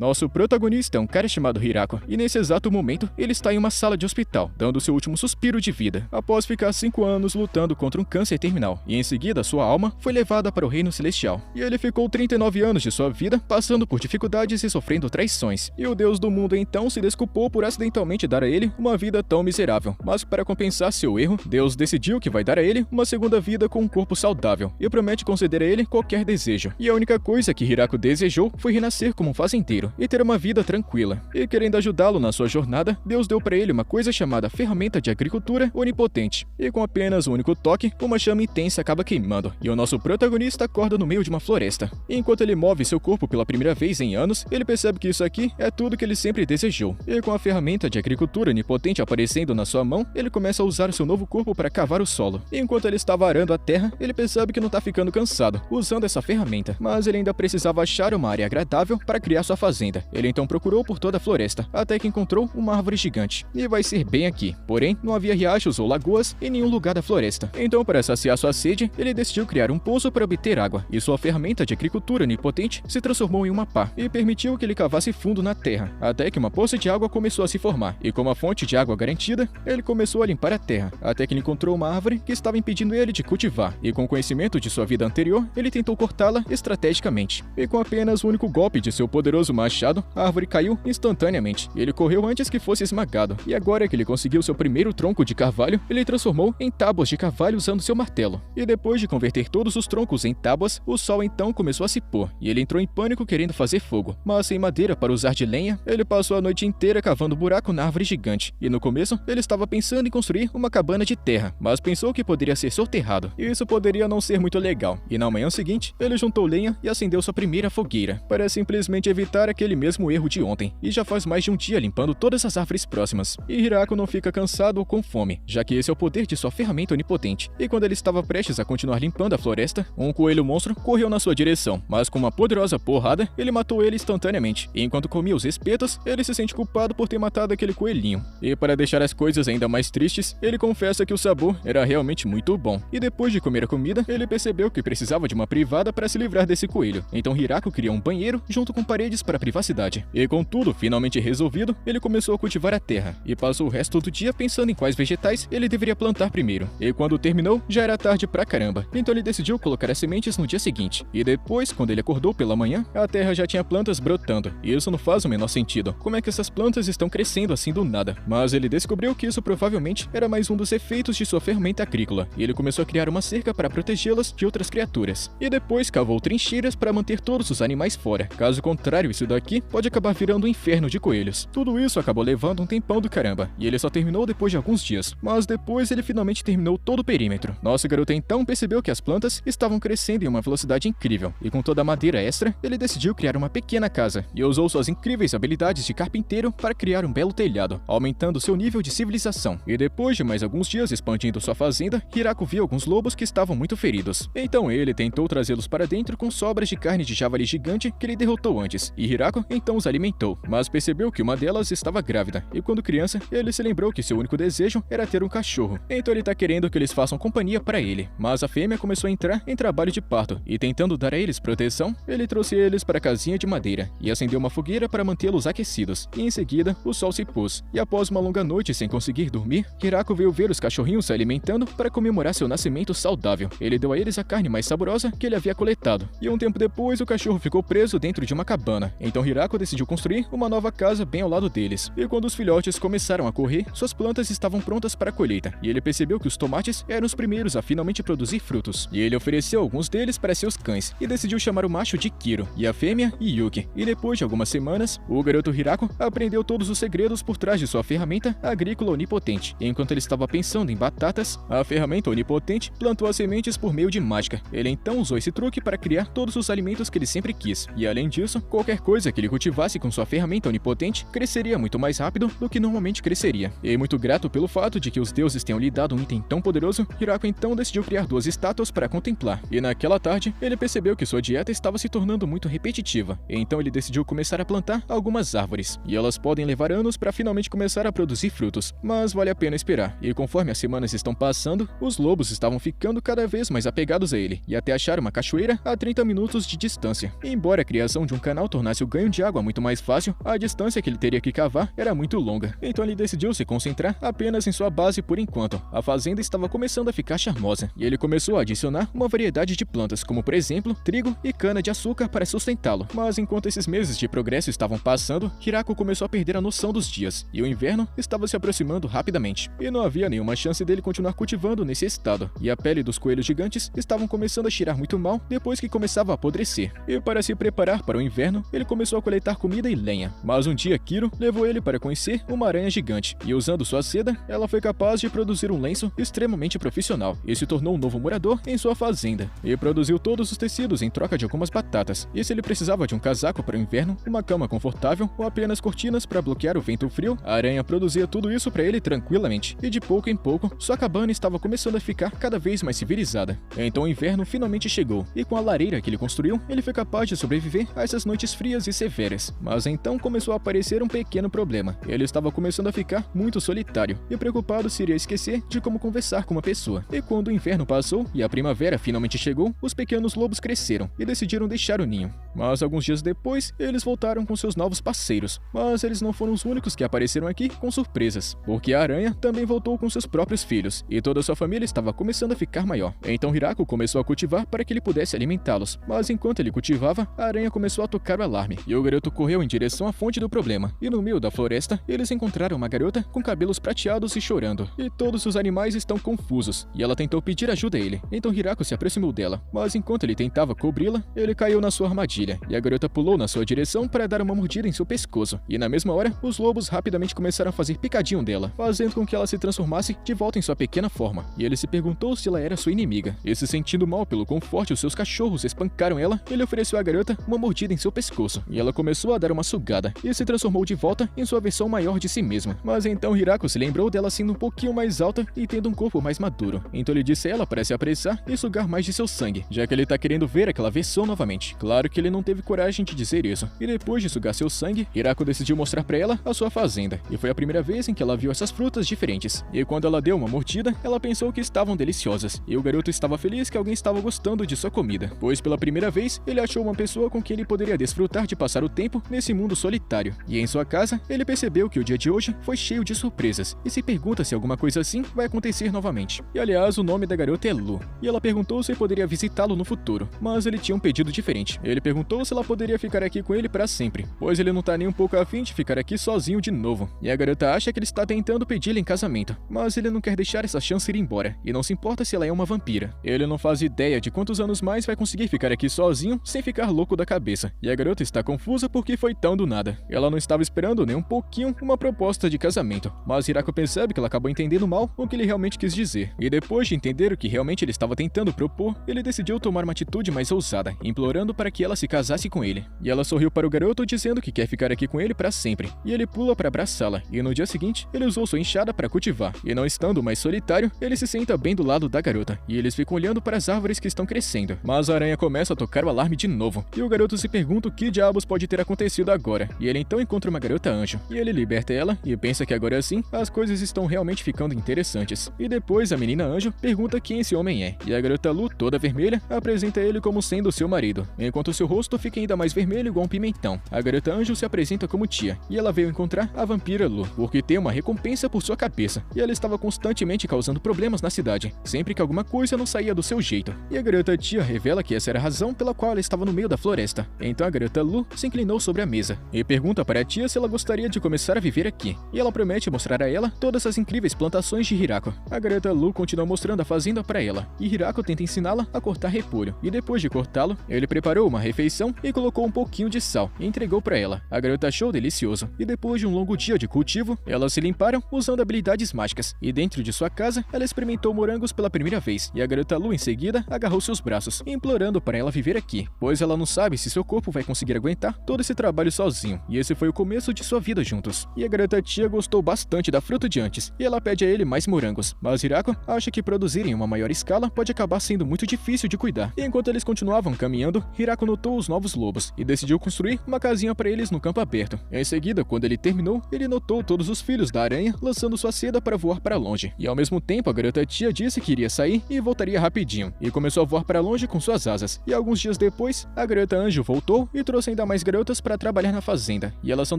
Nosso protagonista é um cara chamado Hirako, e nesse exato momento ele está em uma sala de hospital, dando seu último suspiro de vida, após ficar 5 anos lutando contra um câncer terminal, e em seguida sua alma foi levada para o reino celestial. E ele ficou 39 anos de sua vida passando por dificuldades e sofrendo traições, e o deus do mundo então se desculpou por acidentalmente dar a ele uma vida tão miserável, mas para compensar seu erro, Deus decidiu que vai dar a ele uma segunda vida com um corpo saudável, e promete conceder a ele qualquer desejo. E a única coisa que Hirako desejou foi renascer como um fazendeiro e ter uma vida tranquila. E querendo ajudá-lo na sua jornada, Deus deu para ele uma coisa chamada ferramenta de agricultura onipotente. E com apenas um único toque, uma chama intensa acaba queimando, e o nosso protagonista acorda no meio de uma floresta. E enquanto ele move seu corpo pela primeira vez em anos, ele percebe que isso aqui é tudo que ele sempre desejou. E com a ferramenta de agricultura onipotente aparecendo na sua mão, ele começa a usar seu novo corpo para cavar o solo. E enquanto ele estava arando a terra, ele percebe que não está ficando cansado usando essa ferramenta, mas ele ainda precisava achar uma área agradável para criar sua fazenda. Ele então procurou por toda a floresta, até que encontrou uma árvore gigante. E vai ser bem aqui. Porém, não havia riachos ou lagoas em nenhum lugar da floresta. Então, para saciar sua sede, ele decidiu criar um poço para obter água, e sua ferramenta de agricultura onipotente se transformou em uma pá, e permitiu que ele cavasse fundo na terra, até que uma poça de água começou a se formar, e com uma fonte de água garantida, ele começou a limpar a terra, até que ele encontrou uma árvore que estava impedindo ele de cultivar, e com o conhecimento de sua vida anterior, ele tentou cortá-la estrategicamente. E com apenas o único golpe de seu poderoso machado, a árvore caiu instantaneamente, e ele correu antes que fosse esmagado. E agora que ele conseguiu seu primeiro tronco de carvalho, ele transformou em tábuas de carvalho usando seu martelo. E depois de converter todos os troncos em tábuas, o sol então começou a se pôr, e ele entrou em pânico querendo fazer fogo. Mas sem madeira para usar de lenha, ele passou a noite inteira cavando buraco na árvore gigante. E no começo, ele estava pensando em construir uma cabana de terra, mas pensou que poderia ser soterrado, e isso poderia não ser muito legal. E na manhã seguinte, ele juntou lenha e acendeu sua primeira fogueira, para simplesmente evitar aquele mesmo erro de ontem, e já faz mais de um dia limpando todas as árvores próximas. E Hirako não fica cansado ou com fome, já que esse é o poder de sua ferramenta onipotente. E quando ele estava prestes a continuar limpando a floresta, um coelho monstro correu na sua direção, mas com uma poderosa porrada, ele matou ele instantaneamente. E enquanto comia os espetos, ele se sente culpado por ter matado aquele coelhinho. E para deixar as coisas ainda mais tristes, ele confessa que o sabor era realmente muito bom. E depois de comer a comida, ele percebeu que precisava de uma privada para se livrar desse coelho. Então Hirako criou um banheiro junto com paredes para privacidade. E com tudo finalmente resolvido, ele começou a cultivar a terra, e passou o resto do dia pensando em quais vegetais ele deveria plantar primeiro. E quando terminou, já era tarde pra caramba. Então ele decidiu colocar as sementes no dia seguinte. E depois, quando ele acordou pela manhã, a terra já tinha plantas brotando. E isso não faz o menor sentido. Como é que essas plantas estão crescendo assim do nada? Mas ele descobriu que isso provavelmente era mais um dos efeitos de sua ferramenta agrícola. E ele começou a criar uma cerca para protegê-las de outras criaturas. E depois cavou trincheiras para manter todos os animais fora. Caso contrário, isso daqui pode acabar virando um inferno de coelhos. Tudo isso acabou levando um tempão do caramba. E ele só terminou depois de alguns dias. Mas depois ele finalmente terminou todo o perímetro. Nosso garoto então percebeu que as plantas estavam crescendo em uma velocidade incrível. E com toda a madeira extra, ele decidiu criar uma pequena casa. E usou suas incríveis habilidades de carpinteiro para criar um belo telhado, aumentando seu nível de civilização. E depois de mais alguns dias expandindo sua fazenda, Hirako viu alguns lobos que estavam muito feridos. Então ele tentou trazê-los para dentro com sobras de carne de javali gigante que ele derrotou antes. E Hirako então os alimentou, mas percebeu que uma delas estava grávida. E quando criança, ele se lembrou que seu único desejo era ter um cachorro. Então ele tá querendo que eles façam companhia para ele. Mas a fêmea começou a entrar em trabalho de parto, e tentando dar a eles proteção, ele trouxe eles para a casinha de madeira e acendeu uma fogueira para mantê-los aquecidos. E em seguida, o sol se pôs. E após uma longa noite sem conseguir dormir, Hirako veio ver os cachorrinhos se alimentando para comemorar seu nascimento saudável. Ele deu a eles a carne mais saborosa que ele havia coletado. E um tempo depois, o cachorro ficou preso dentro de uma cabana. Então Hirako decidiu construir uma nova casa bem ao lado deles. E quando os filhotes começaram a correr, suas plantas estavam prontas para a colheita. E ele percebeu que os tomates eram os primeiros a finalmente produzir frutos. E ele ofereceu alguns deles para seus cães e decidiu chamar o macho de Kiro e a fêmea Yuki. E depois de algumas semanas, o garoto Hirako aprendeu todos os segredos por trás de sua ferramenta agrícola onipotente. E enquanto ele estava pensando em batatas, a ferramenta onipotente plantou as sementes por meio de mágica. Ele então usou esse truque para criar todos os alimentos que ele sempre quis. E além disso, qualquer coisa que ele cultivasse com sua ferramenta onipotente cresceria muito mais rápido do que normalmente cresceria. E muito grato pelo fato de que os deuses tenham lhe dado um item tão poderoso, Hirako então decidiu criar 2 estátuas para contemplar. E naquela tarde, ele percebeu que sua dieta estava se tornando muito repetitiva. E então ele decidiu começar a plantar algumas árvores. E elas podem levar anos para finalmente começar a produzir frutos, mas vale a pena esperar. E conforme as semanas estão passando, os lobos estavam ficando cada vez mais apegados a ele, e até achar uma cachoeira a 30 minutos de distância. E embora a criação de um canal tornasse o ganho de água muito mais fácil, a distância que ele teria que cavar era muito longa. Então ele decidiu se concentrar apenas em sua base por enquanto. A fazenda estava começando a ficar charmosa, e ele começou a adicionar uma variedade de plantas, como por exemplo, trigo e cana-de-açúcar para sustentá-lo. Mas enquanto esses meses de progresso estavam passando, Hirako começou a perder a noção dos dias, e o inverno estava se aproximando rapidamente. E não havia nenhuma chance dele continuar cultivando nesse estado, e a pele dos coelhos gigantes estavam começando a cheirar muito mal depois que começava a apodrecer. E para se preparar para o inverno, ele começou a coletar comida e lenha. Mas um dia Kiro levou ele para conhecer uma aranha gigante, e usando sua seda, ela foi capaz de produzir um lenço extremamente profissional, e se tornou um novo morador em sua fazenda, e produziu todos os tecidos em troca de algumas batatas. E se ele precisava de um casaco para o inverno, uma cama confortável ou apenas cortinas para bloquear o vento frio, a aranha produzia tudo isso para ele tranquilamente, e de pouco em pouco, sua cabana estava começando a ficar cada vez mais civilizada. Então o inverno finalmente chegou, e com a lareira que ele construiu, ele foi capaz de sobreviver a essas noites frias e severas. Mas então começou a aparecer um pequeno problema. Ele estava começando a ficar muito solitário, e preocupado se iria esquecer de como conversar com uma pessoa. E quando o inverno passou e a primavera finalmente chegou, os pequenos lobos cresceram e decidiram deixar o ninho. Mas alguns dias depois, eles voltaram com seus novos parceiros. Mas eles não foram os únicos que apareceram aqui com surpresas, porque a aranha também voltou com seus próprios filhos, e toda sua família estava começando a ficar maior. Então Hirako começou a cultivar para que ele pudesse alimentá-los. Mas enquanto ele cultivava, a aranha começou a tocar o alarme, e o garoto correu em direção à fonte do problema. E no meio da floresta, eles encontraram uma garota com cabelos prateados e chorando. E todos os animais estão confusos, e ela tentou pedir ajuda a ele. Então Hirako se aproximou dela, mas enquanto ele tentava cobri-la, ele caiu na sua armadilha, e a garota pulou na sua direção para dar uma mordida em seu pescoço. E na mesma hora, os lobos rapidamente começaram a fazer picadinho dela, fazendo com que ela se transformasse de volta em sua pequena forma. E ele se perguntou se ela era sua inimiga. E se sentindo mal pelo quão forte os seus cachorros espancaram ela, ele ofereceu à garota uma mordida em seu pescoço, e ela começou a dar uma sugada, e se transformou de volta em sua versão maior de si mesma. Mas então Hirako se lembrou dela sendo um pouquinho mais alta e tendo um corpo mais maduro. Então ele disse a ela para se apressar e sugar mais de seu sangue, já que ele tá querendo ver aquela versão novamente. Claro que ele não teve coragem de dizer isso. E depois de sugar seu sangue, Hirako decidiu mostrar para ela a sua fazenda, e foi a primeira vez em que ela viu essas frutas diferentes. E quando ela deu uma mordida, ela pensou que estavam deliciosas, e o garoto estava feliz que alguém estava gostando de sua comida, pois pela primeira vez ele achou uma pessoa com quem ele poderia desfrutar de passar o tempo nesse mundo solitário. E em sua casa, ele percebeu que o dia de hoje foi cheio de surpresas, e se pergunta se alguma coisa assim vai acontecer novamente. E aliás, o nome da garota é Lu, e ela perguntou se poderia visitá-lo no futuro, mas ele tinha um pedido diferente. Ele perguntou se ela poderia ficar aqui com ele para sempre, pois ele não tá nem um pouco afim de ficar aqui sozinho de novo. E a garota acha que ele está tentando pedi-la em casamento, mas ele não quer deixar essa chance ir embora, e não se importa se ela é uma vampira. Ele não faz ideia de quantos anos mais vai conseguir ficar aqui sozinho sem ficar louco da cabeça, e a garota está confusa porque foi tão do nada. Ela não estava esperando nem um pouquinho uma proposta de casamento, mas Hirako percebe que ela acabou entendendo mal o que ele realmente quis dizer, e depois de entender o que realmente ele estava tentando propor, ele decidiu tomar uma atitude mais ousada, implorando para que ela se casasse com ele. E ela sorriu para o garoto dizendo que quer ficar aqui com ele para sempre, e ele pula para abraçá-la, e no dia seguinte, ele usou sua enxada para cultivar, e não estando mais solitário, ele se senta bem do lado da garota, e eles ficam olhando para as árvores que estão crescendo. Mas a aranha começa a tocar o alarme de novo, e o garoto se pergunta o que diabos pode ter acontecido agora, e ele então encontra uma garota anjo, e ele liberta ela, e pensa que agora sim, as coisas estão realmente ficando interessantes. E depois a menina anjo pergunta quem esse homem é, e a garota Lu, toda vermelha, apresenta ele como sendo seu marido, enquanto seu rosto fica ainda mais vermelho igual um pimentão. A garota anjo se apresenta como tia, e ela veio encontrar a vampira Lu, porque tem uma recompensa por sua cabeça, e ela estava constantemente causando problemas na cidade, sempre que alguma coisa não saía do seu jeito. E a garota tia revela que essa era a razão pela qual ela estava no meio da floresta. Então a garota Lu se inclinou sobre a mesa, e pergunta para a tia se ela gostaria de começar a viver aqui, e ela promete mostrar a ela todas as incríveis plantações de Hirako. A garota Lu continua mostrando a fazenda para ela, e Hirako tenta ensiná-la a cortar repolho, e depois de cortá-lo, ele preparou uma refeição e colocou um pouquinho de sal, e entregou para ela. A garota achou delicioso, e depois de um longo dia de cultivo, elas se limparam usando habilidades mágicas, e dentro de sua casa, ela experimentou morangos pela primeira vez, e a garota Lu em seguida agarrou seus braços, implorando para ela viver aqui, pois ela não sabe se seu corpo vai conseguir aguentar todo esse trabalho sozinho, e esse foi o começo de sua vida juntos. E a garota tia gostou bastante da fruta de antes, e ela pede a ele mais morangos, mas Hirako acha que produzir em uma maior escala pode acabar sendo muito difícil de cuidar. E enquanto eles continuavam caminhando, Hirako notou os novos lobos, e decidiu construir uma casinha para eles no campo aberto. Em seguida, quando ele terminou, ele notou todos os filhos da aranha lançando sua seda para voar para longe, e ao mesmo tempo a garota tia disse que iria sair e voltaria rapidinho, e começou a voar para longe com suas asas. E alguns dias depois, a garota anjo voltou e trouxe ainda mais garotas para trabalhar na fazenda, e elas são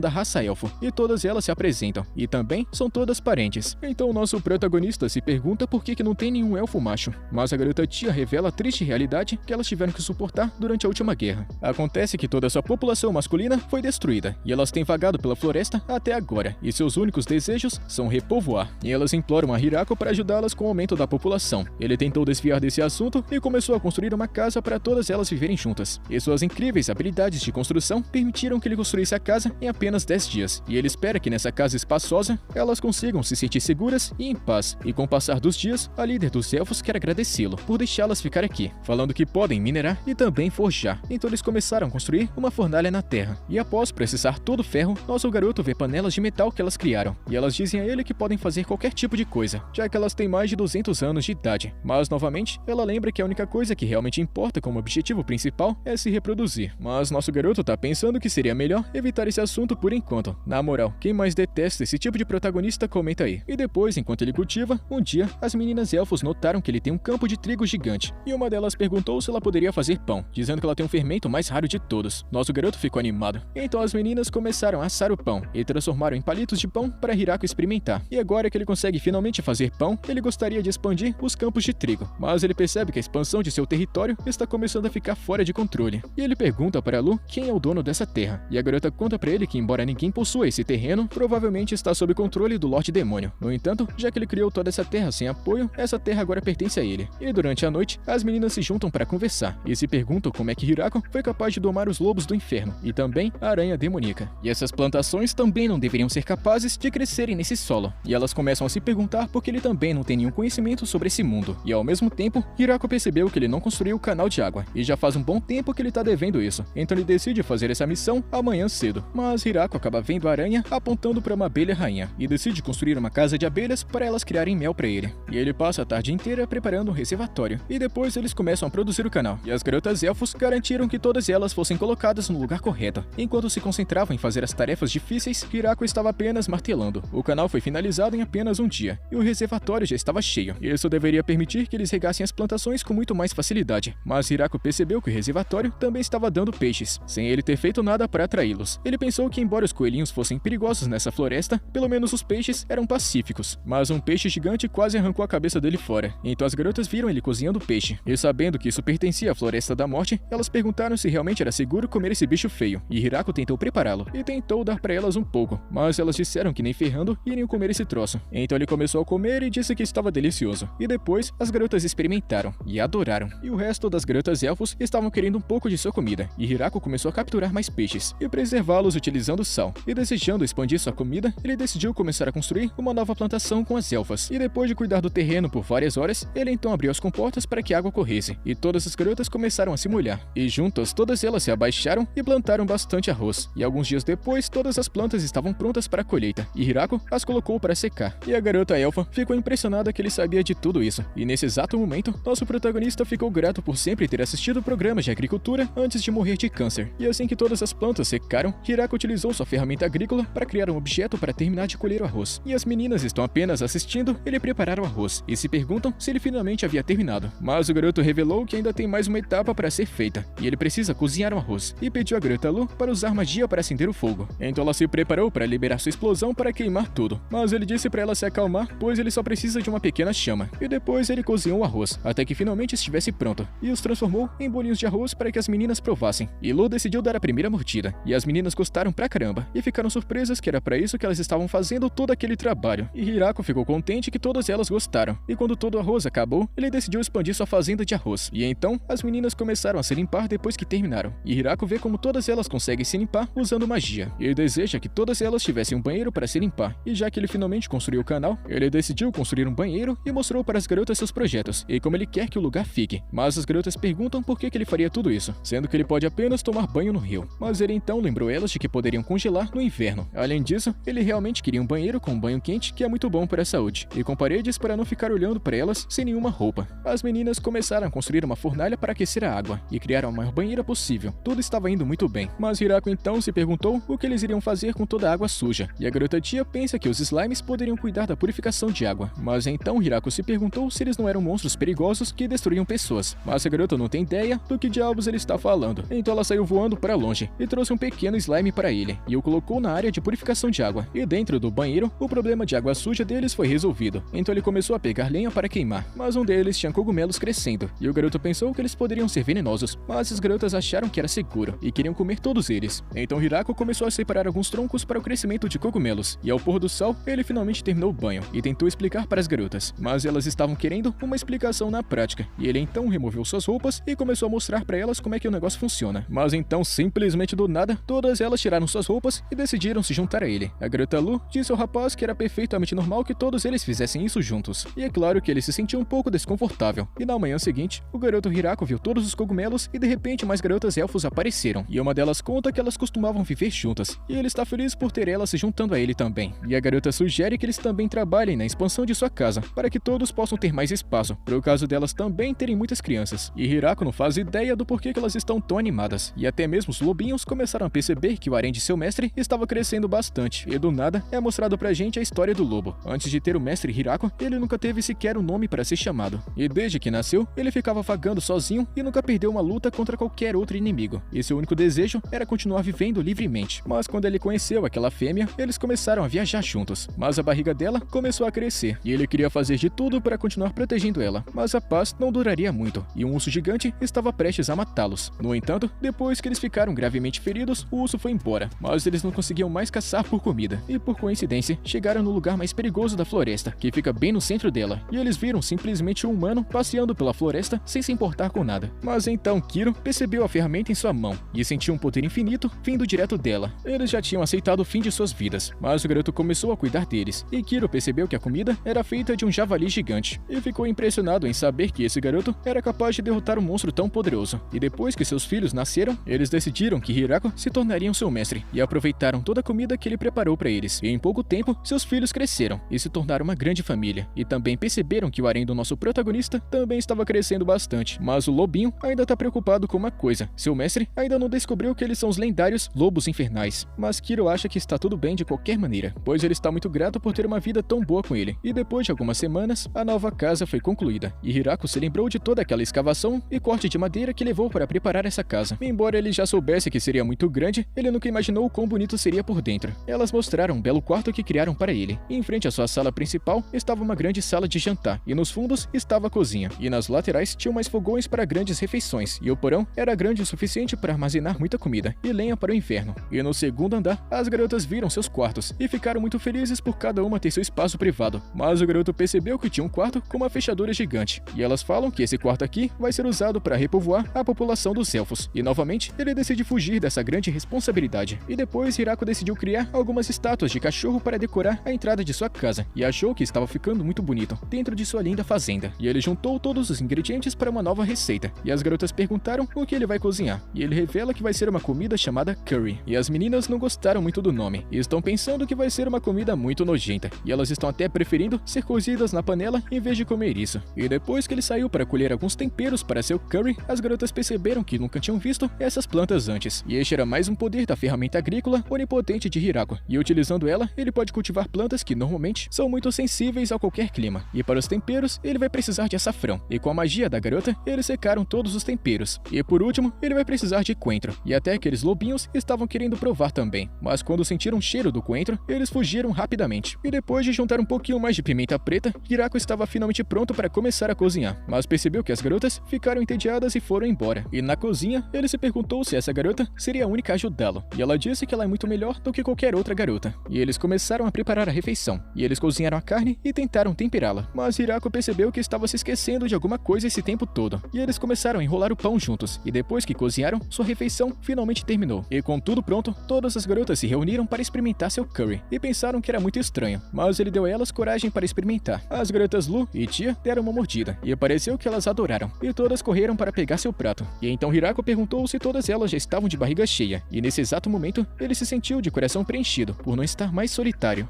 da raça elfo, e todas elas se apresentam, e também são todas parentes. Então o nosso protagonista se pergunta por que não tem nenhum elfo macho, mas a garota tia revela a triste realidade que elas tiveram que suportar durante a última guerra. Acontece que toda a sua população masculina foi destruída, e elas têm vagado pela floresta até agora, e seus únicos desejos são repovoar, e elas imploram a Hirako para ajudá-las com o aumento da população. Ele tentou desviar desse assunto e começou a construir uma casa para todas elas viverem juntas, e suas incríveis habilidades de construção permitiram que ele construísse a casa em apenas 10 dias, e ele espera que nessa casa espaçosa elas consigam se sentir seguras e em paz, e com o passar dos dias, a líder dos elfos quer agradecê-lo por deixá-las ficar aqui, falando que podem minerar e também forjar. Então eles começaram a construir uma fornalha na terra, e após processar todo o ferro, nosso garoto vê panelas de metal que elas criaram, e elas dizem a ele que podem fazer qualquer tipo de coisa, já que elas têm mais de 200 anos de idade. Mas novamente, ela lembra que a única coisa que realmente importa como objetivo principal é se reproduzir. Mas nosso garoto tá pensando que seria melhor evitar esse assunto por enquanto. Na moral, quem mais detesta esse tipo de protagonista, comenta aí. E depois, enquanto ele cultiva, um dia, as meninas elfos notaram que ele tem um campo de trigo gigante, e uma delas perguntou se ela poderia fazer pão, dizendo que ela tem um fermento mais raro de todos. Nosso garoto ficou animado. Então as meninas começaram a assar o pão, e transformaram em palitos de pão para Hirako experimentar. E agora que ele consegue finalmente fazer pão, ele gostaria de expandir os campos de trigo, mas ele percebe que a expansão de seu território está começando a ficar fora de controle. E ele pergunta para Lu quem é o dono dessa terra, e a garota conta para ele que embora ninguém possua esse terreno, provavelmente está sob controle do Lorde Demônio. No entanto, já que ele criou toda essa terra sem apoio, essa terra agora pertence a ele. E durante a noite, as meninas se juntam para conversar, e se perguntam como é que Hirako foi capaz de domar os lobos do inferno, e também a aranha demoníaca. E essas plantações também não deveriam ser capazes de crescerem nesse solo, e elas começam a se perguntar por que ele também não tem nenhum conhecimento sobre esse mundo. E ao mesmo tempo, Hirako percebeu que ele não construiu o canal de água, e já faz um bom tempo que ele tá devendo isso, então ele decide fazer essa missão amanhã cedo. Mas Hirako acaba vendo a aranha apontando para uma abelha rainha, e decide construir uma casa de abelhas para elas criarem mel para ele. E ele passa a tarde inteira preparando um reservatório, e depois eles começam a produzir o canal, e as garotas elfos garantiram que todas elas fossem colocadas no lugar correto. Enquanto se concentravam em fazer as tarefas difíceis, Hirako estava apenas martelando. O canal foi finalizado em apenas um dia, e o reservatório já estava cheio. Isso deveria permitir que eles regassem as plantações com muito mais facilidade, mas Hirako percebeu que o reservatório também estava dando peixes, sem ele ter feito nada para atraí-los. Ele pensou que embora os coelhinhos fossem perigosos nessa floresta, pelo menos os peixes eram pacíficos, mas um peixe gigante quase arrancou a cabeça dele fora. Então as garotas viram ele cozinhando peixe, e sabendo que isso pertencia à Floresta da Morte, elas perguntaram se realmente era seguro comer esse bicho feio, e Hirako tentou prepará-lo, e tentou dar para elas um pouco, mas elas disseram que nem ferrando iriam comer esse troço. Então ele começou a comer e disse que estava delicioso, e depois as garotas experimentaram, e adoraram. E o resto das garotas elfos estavam querendo um pouco de sua comida, e Hirako começou a capturar mais peixes, e preservá-los utilizando sal, e desejando expandir sua comida, ele decidiu começar a construir uma nova plantação com as elfas, e depois de cuidar do terreno por várias horas, ele então abriu as comportas para que a água corresse, e todas as garotas começaram a se molhar, e juntas todas elas se abaixaram e plantaram bastante arroz, e alguns dias depois todas as plantas estavam prontas para a colheita, e Hirako as colocou para secar, e a garota elfa ficou impressionada que ele sabia de tudo isso, e nesse exato momento, nosso protagonista ficou grato por sempre ter assistido programas de agricultura antes de morrer de câncer, e assim que todas as plantas secaram, Hirako utilizou sua ferramenta agrícola para criar um objeto para terminar de colher o arroz, e as meninas estão apenas assistindo ele preparar o arroz, e se perguntam se ele finalmente havia terminado, mas o garoto revelou que ainda tem mais uma etapa para ser feita, e ele precisa cozinhar o arroz, e pediu a garota Lu para usar magia para acender o fogo. Então ela se preparou para liberar sua explosão para queimar tudo, mas ele disse para ela se acalmar, pois ele só precisa de uma pequena chama, e depois ele cozinhou o arroz, até que finalmente estivesse pronto, e os transformou em bolinhos de arroz para que as meninas provassem, e Lu decidiu dar a primeira mordida, e as meninas gostaram pra caramba, e ficaram surpresas que era para isso que elas estavam fazendo todo aquele trabalho, e Hirako ficou contente que todas elas gostaram, e quando todo o arroz acabou, ele decidiu expandir sua fazenda de arroz, e então as meninas começaram a se limpar depois que terminaram, e Hirako vê como todas elas conseguem se limpar usando magia, e ele deseja que todas elas tivessem um banheiro para se limpar, e já que ele finalmente construiu o canal, ele decidiu construir um banheiro e mostrou para as garotas seus projetos, e como ele quer que o lugar fique, mas as garotas perguntam por que ele faria tudo isso, sendo que ele pode apenas tomar banho no rio, mas ele então lembrou elas de que poderiam congelar no inverno. Além disso, ele realmente queria um banheiro com um banho quente que é muito bom para a saúde, e com paredes para não ficar olhando para elas sem nenhuma roupa. As meninas começaram a construir uma fornalha para aquecer a água, e criaram a maior banheira possível. Tudo estava indo muito bem, mas Hirako então se perguntou o que eles iriam fazer com toda a água suja, e a garota tia pensa que os slimes poderiam cuidar da purificação de água, mas então Hirako se perguntou se eles não eram monstros perigosos que destruíam pessoas, mas a garota não tem ideia do que diabos ele está falando, então ela saiu voando voando para longe e trouxe um pequeno slime para ele e o colocou na área de purificação de água. E dentro do banheiro, o problema de água suja deles foi resolvido. Então ele começou a pegar lenha para queimar, mas um deles tinha cogumelos crescendo e o garoto pensou que eles poderiam ser venenosos, mas as garotas acharam que era seguro e queriam comer todos eles. Então Hirako começou a separar alguns troncos para o crescimento de cogumelos e ao pôr do sol, ele finalmente terminou o banho e tentou explicar para as garotas, mas elas estavam querendo uma explicação na prática e ele então removeu suas roupas e começou a mostrar para elas como é que o negócio funciona. Mas então, simplesmente do nada, todas elas tiraram suas roupas e decidiram se juntar a ele. A garota Lu disse ao rapaz que era perfeitamente normal que todos eles fizessem isso juntos. E é claro que ele se sentiu um pouco desconfortável. E na manhã seguinte, o garoto Hirako viu todos os cogumelos e de repente mais garotas elfos apareceram. E uma delas conta que elas costumavam viver juntas. E ele está feliz por ter elas se juntando a ele também. E a garota sugere que eles também trabalhem na expansão de sua casa, para que todos possam ter mais espaço, para o caso delas também terem muitas crianças. E Hirako não faz ideia do porquê que elas estão tão animadas. E até mesmo os lobinhos começaram a perceber que o harém de seu mestre estava crescendo bastante. E do nada é mostrado pra gente a história do lobo. Antes de ter o mestre Hirako, ele nunca teve sequer um nome para ser chamado. E desde que nasceu, ele ficava vagando sozinho e nunca perdeu uma luta contra qualquer outro inimigo. E seu único desejo era continuar vivendo livremente. Mas quando ele conheceu aquela fêmea, eles começaram a viajar juntos. Mas a barriga dela começou a crescer e ele queria fazer de tudo para continuar protegendo ela. Mas a paz não duraria muito e um urso gigante estava prestes a matá-los. No entanto, depois que eles ficaram gravemente feridos, o urso foi embora, mas eles não conseguiam mais caçar por comida, e por coincidência, chegaram no lugar mais perigoso da floresta, que fica bem no centro dela, e eles viram simplesmente um humano passeando pela floresta sem se importar com nada. Mas então Kiro percebeu a ferramenta em sua mão, e sentiu um poder infinito vindo direto dela. Eles já tinham aceitado o fim de suas vidas, mas o garoto começou a cuidar deles, e Kiro percebeu que a comida era feita de um javali gigante, e ficou impressionado em saber que esse garoto era capaz de derrotar um monstro tão poderoso. E depois que seus filhos nasceram, eles decidiram que Hirako se tornaria seu mestre e aproveitaram toda a comida que ele preparou para eles. E em pouco tempo, seus filhos cresceram e se tornaram uma grande família. E também perceberam que o harém do nosso protagonista também estava crescendo bastante. Mas o lobinho ainda tá preocupado com uma coisa: seu mestre ainda não descobriu que eles são os lendários lobos infernais. Mas Kiro acha que está tudo bem de qualquer maneira, pois ele está muito grato por ter uma vida tão boa com ele. E depois de algumas semanas, a nova casa foi concluída e Hirako se lembrou de toda aquela escavação e corte de madeira que levou para preparar essa casa. Embora ele já soubesse que seria muito grande, ele nunca imaginou o quão bonito seria por dentro. Elas mostraram um belo quarto que criaram para ele. E em frente à sua sala principal estava uma grande sala de jantar, e nos fundos estava a cozinha. E nas laterais tinham mais fogões para grandes refeições, e o porão era grande o suficiente para armazenar muita comida e lenha para o inverno. E no segundo andar, as garotas viram seus quartos e ficaram muito felizes por cada uma ter seu espaço privado. Mas o garoto percebeu que tinha um quarto com uma fechadura gigante, e elas falam que esse quarto aqui vai ser usado para repovoar a população dos elfos. E novamente, ele decide fugir dessa grande responsabilidade. E depois, Hirako decidiu criar algumas estátuas de cachorro para decorar a entrada de sua casa, e achou que estava ficando muito bonito dentro de sua linda fazenda. E ele juntou todos os ingredientes para uma nova receita, e as garotas perguntaram o que ele vai cozinhar, e ele revela que vai ser uma comida chamada curry. E as meninas não gostaram muito do nome, e estão pensando que vai ser uma comida muito nojenta, e elas estão até preferindo ser cozidas na panela em vez de comer isso. E depois que ele saiu para colher alguns temperos para seu curry, as garotas perceberam que nunca tinham visto essas plantas antes, e este era mais um poder da ferramenta agrícola onipotente de Hirako, e utilizando ela, ele pode cultivar plantas que normalmente são muito sensíveis a qualquer clima. E para os temperos, ele vai precisar de açafrão, e com a magia da garota, eles secaram todos os temperos. E por último, ele vai precisar de coentro, e até aqueles lobinhos estavam querendo provar também, mas quando sentiram o cheiro do coentro, eles fugiram rapidamente. E depois de juntar um pouquinho mais de pimenta preta, Hirako estava finalmente pronto para começar a cozinhar, mas percebeu que as garotas ficaram entediadas e foram embora. E na cozinha, ele se perguntou se essa garota seria a única a ajudá-lo, e ela disse que ela é muito melhor do que qualquer outra garota. E eles começaram a preparar a refeição, e eles cozinharam a carne e tentaram temperá-la, mas Hirako percebeu que estava se esquecendo de alguma coisa esse tempo todo, e eles começaram a enrolar o pão juntos, e depois que cozinharam, sua refeição finalmente terminou. E com tudo pronto, todas as garotas se reuniram para experimentar seu curry, e pensaram que era muito estranho, mas ele deu a elas coragem para experimentar. As garotas Lu e Tia deram uma mordida, e pareceu que elas adoraram, e todas correram para pegar seu prato. E então Hirako perguntou se todas elas já estavam de barriga cheia, e nesse exato momento, ele se sentiu de coração preenchido por não estar mais solitário.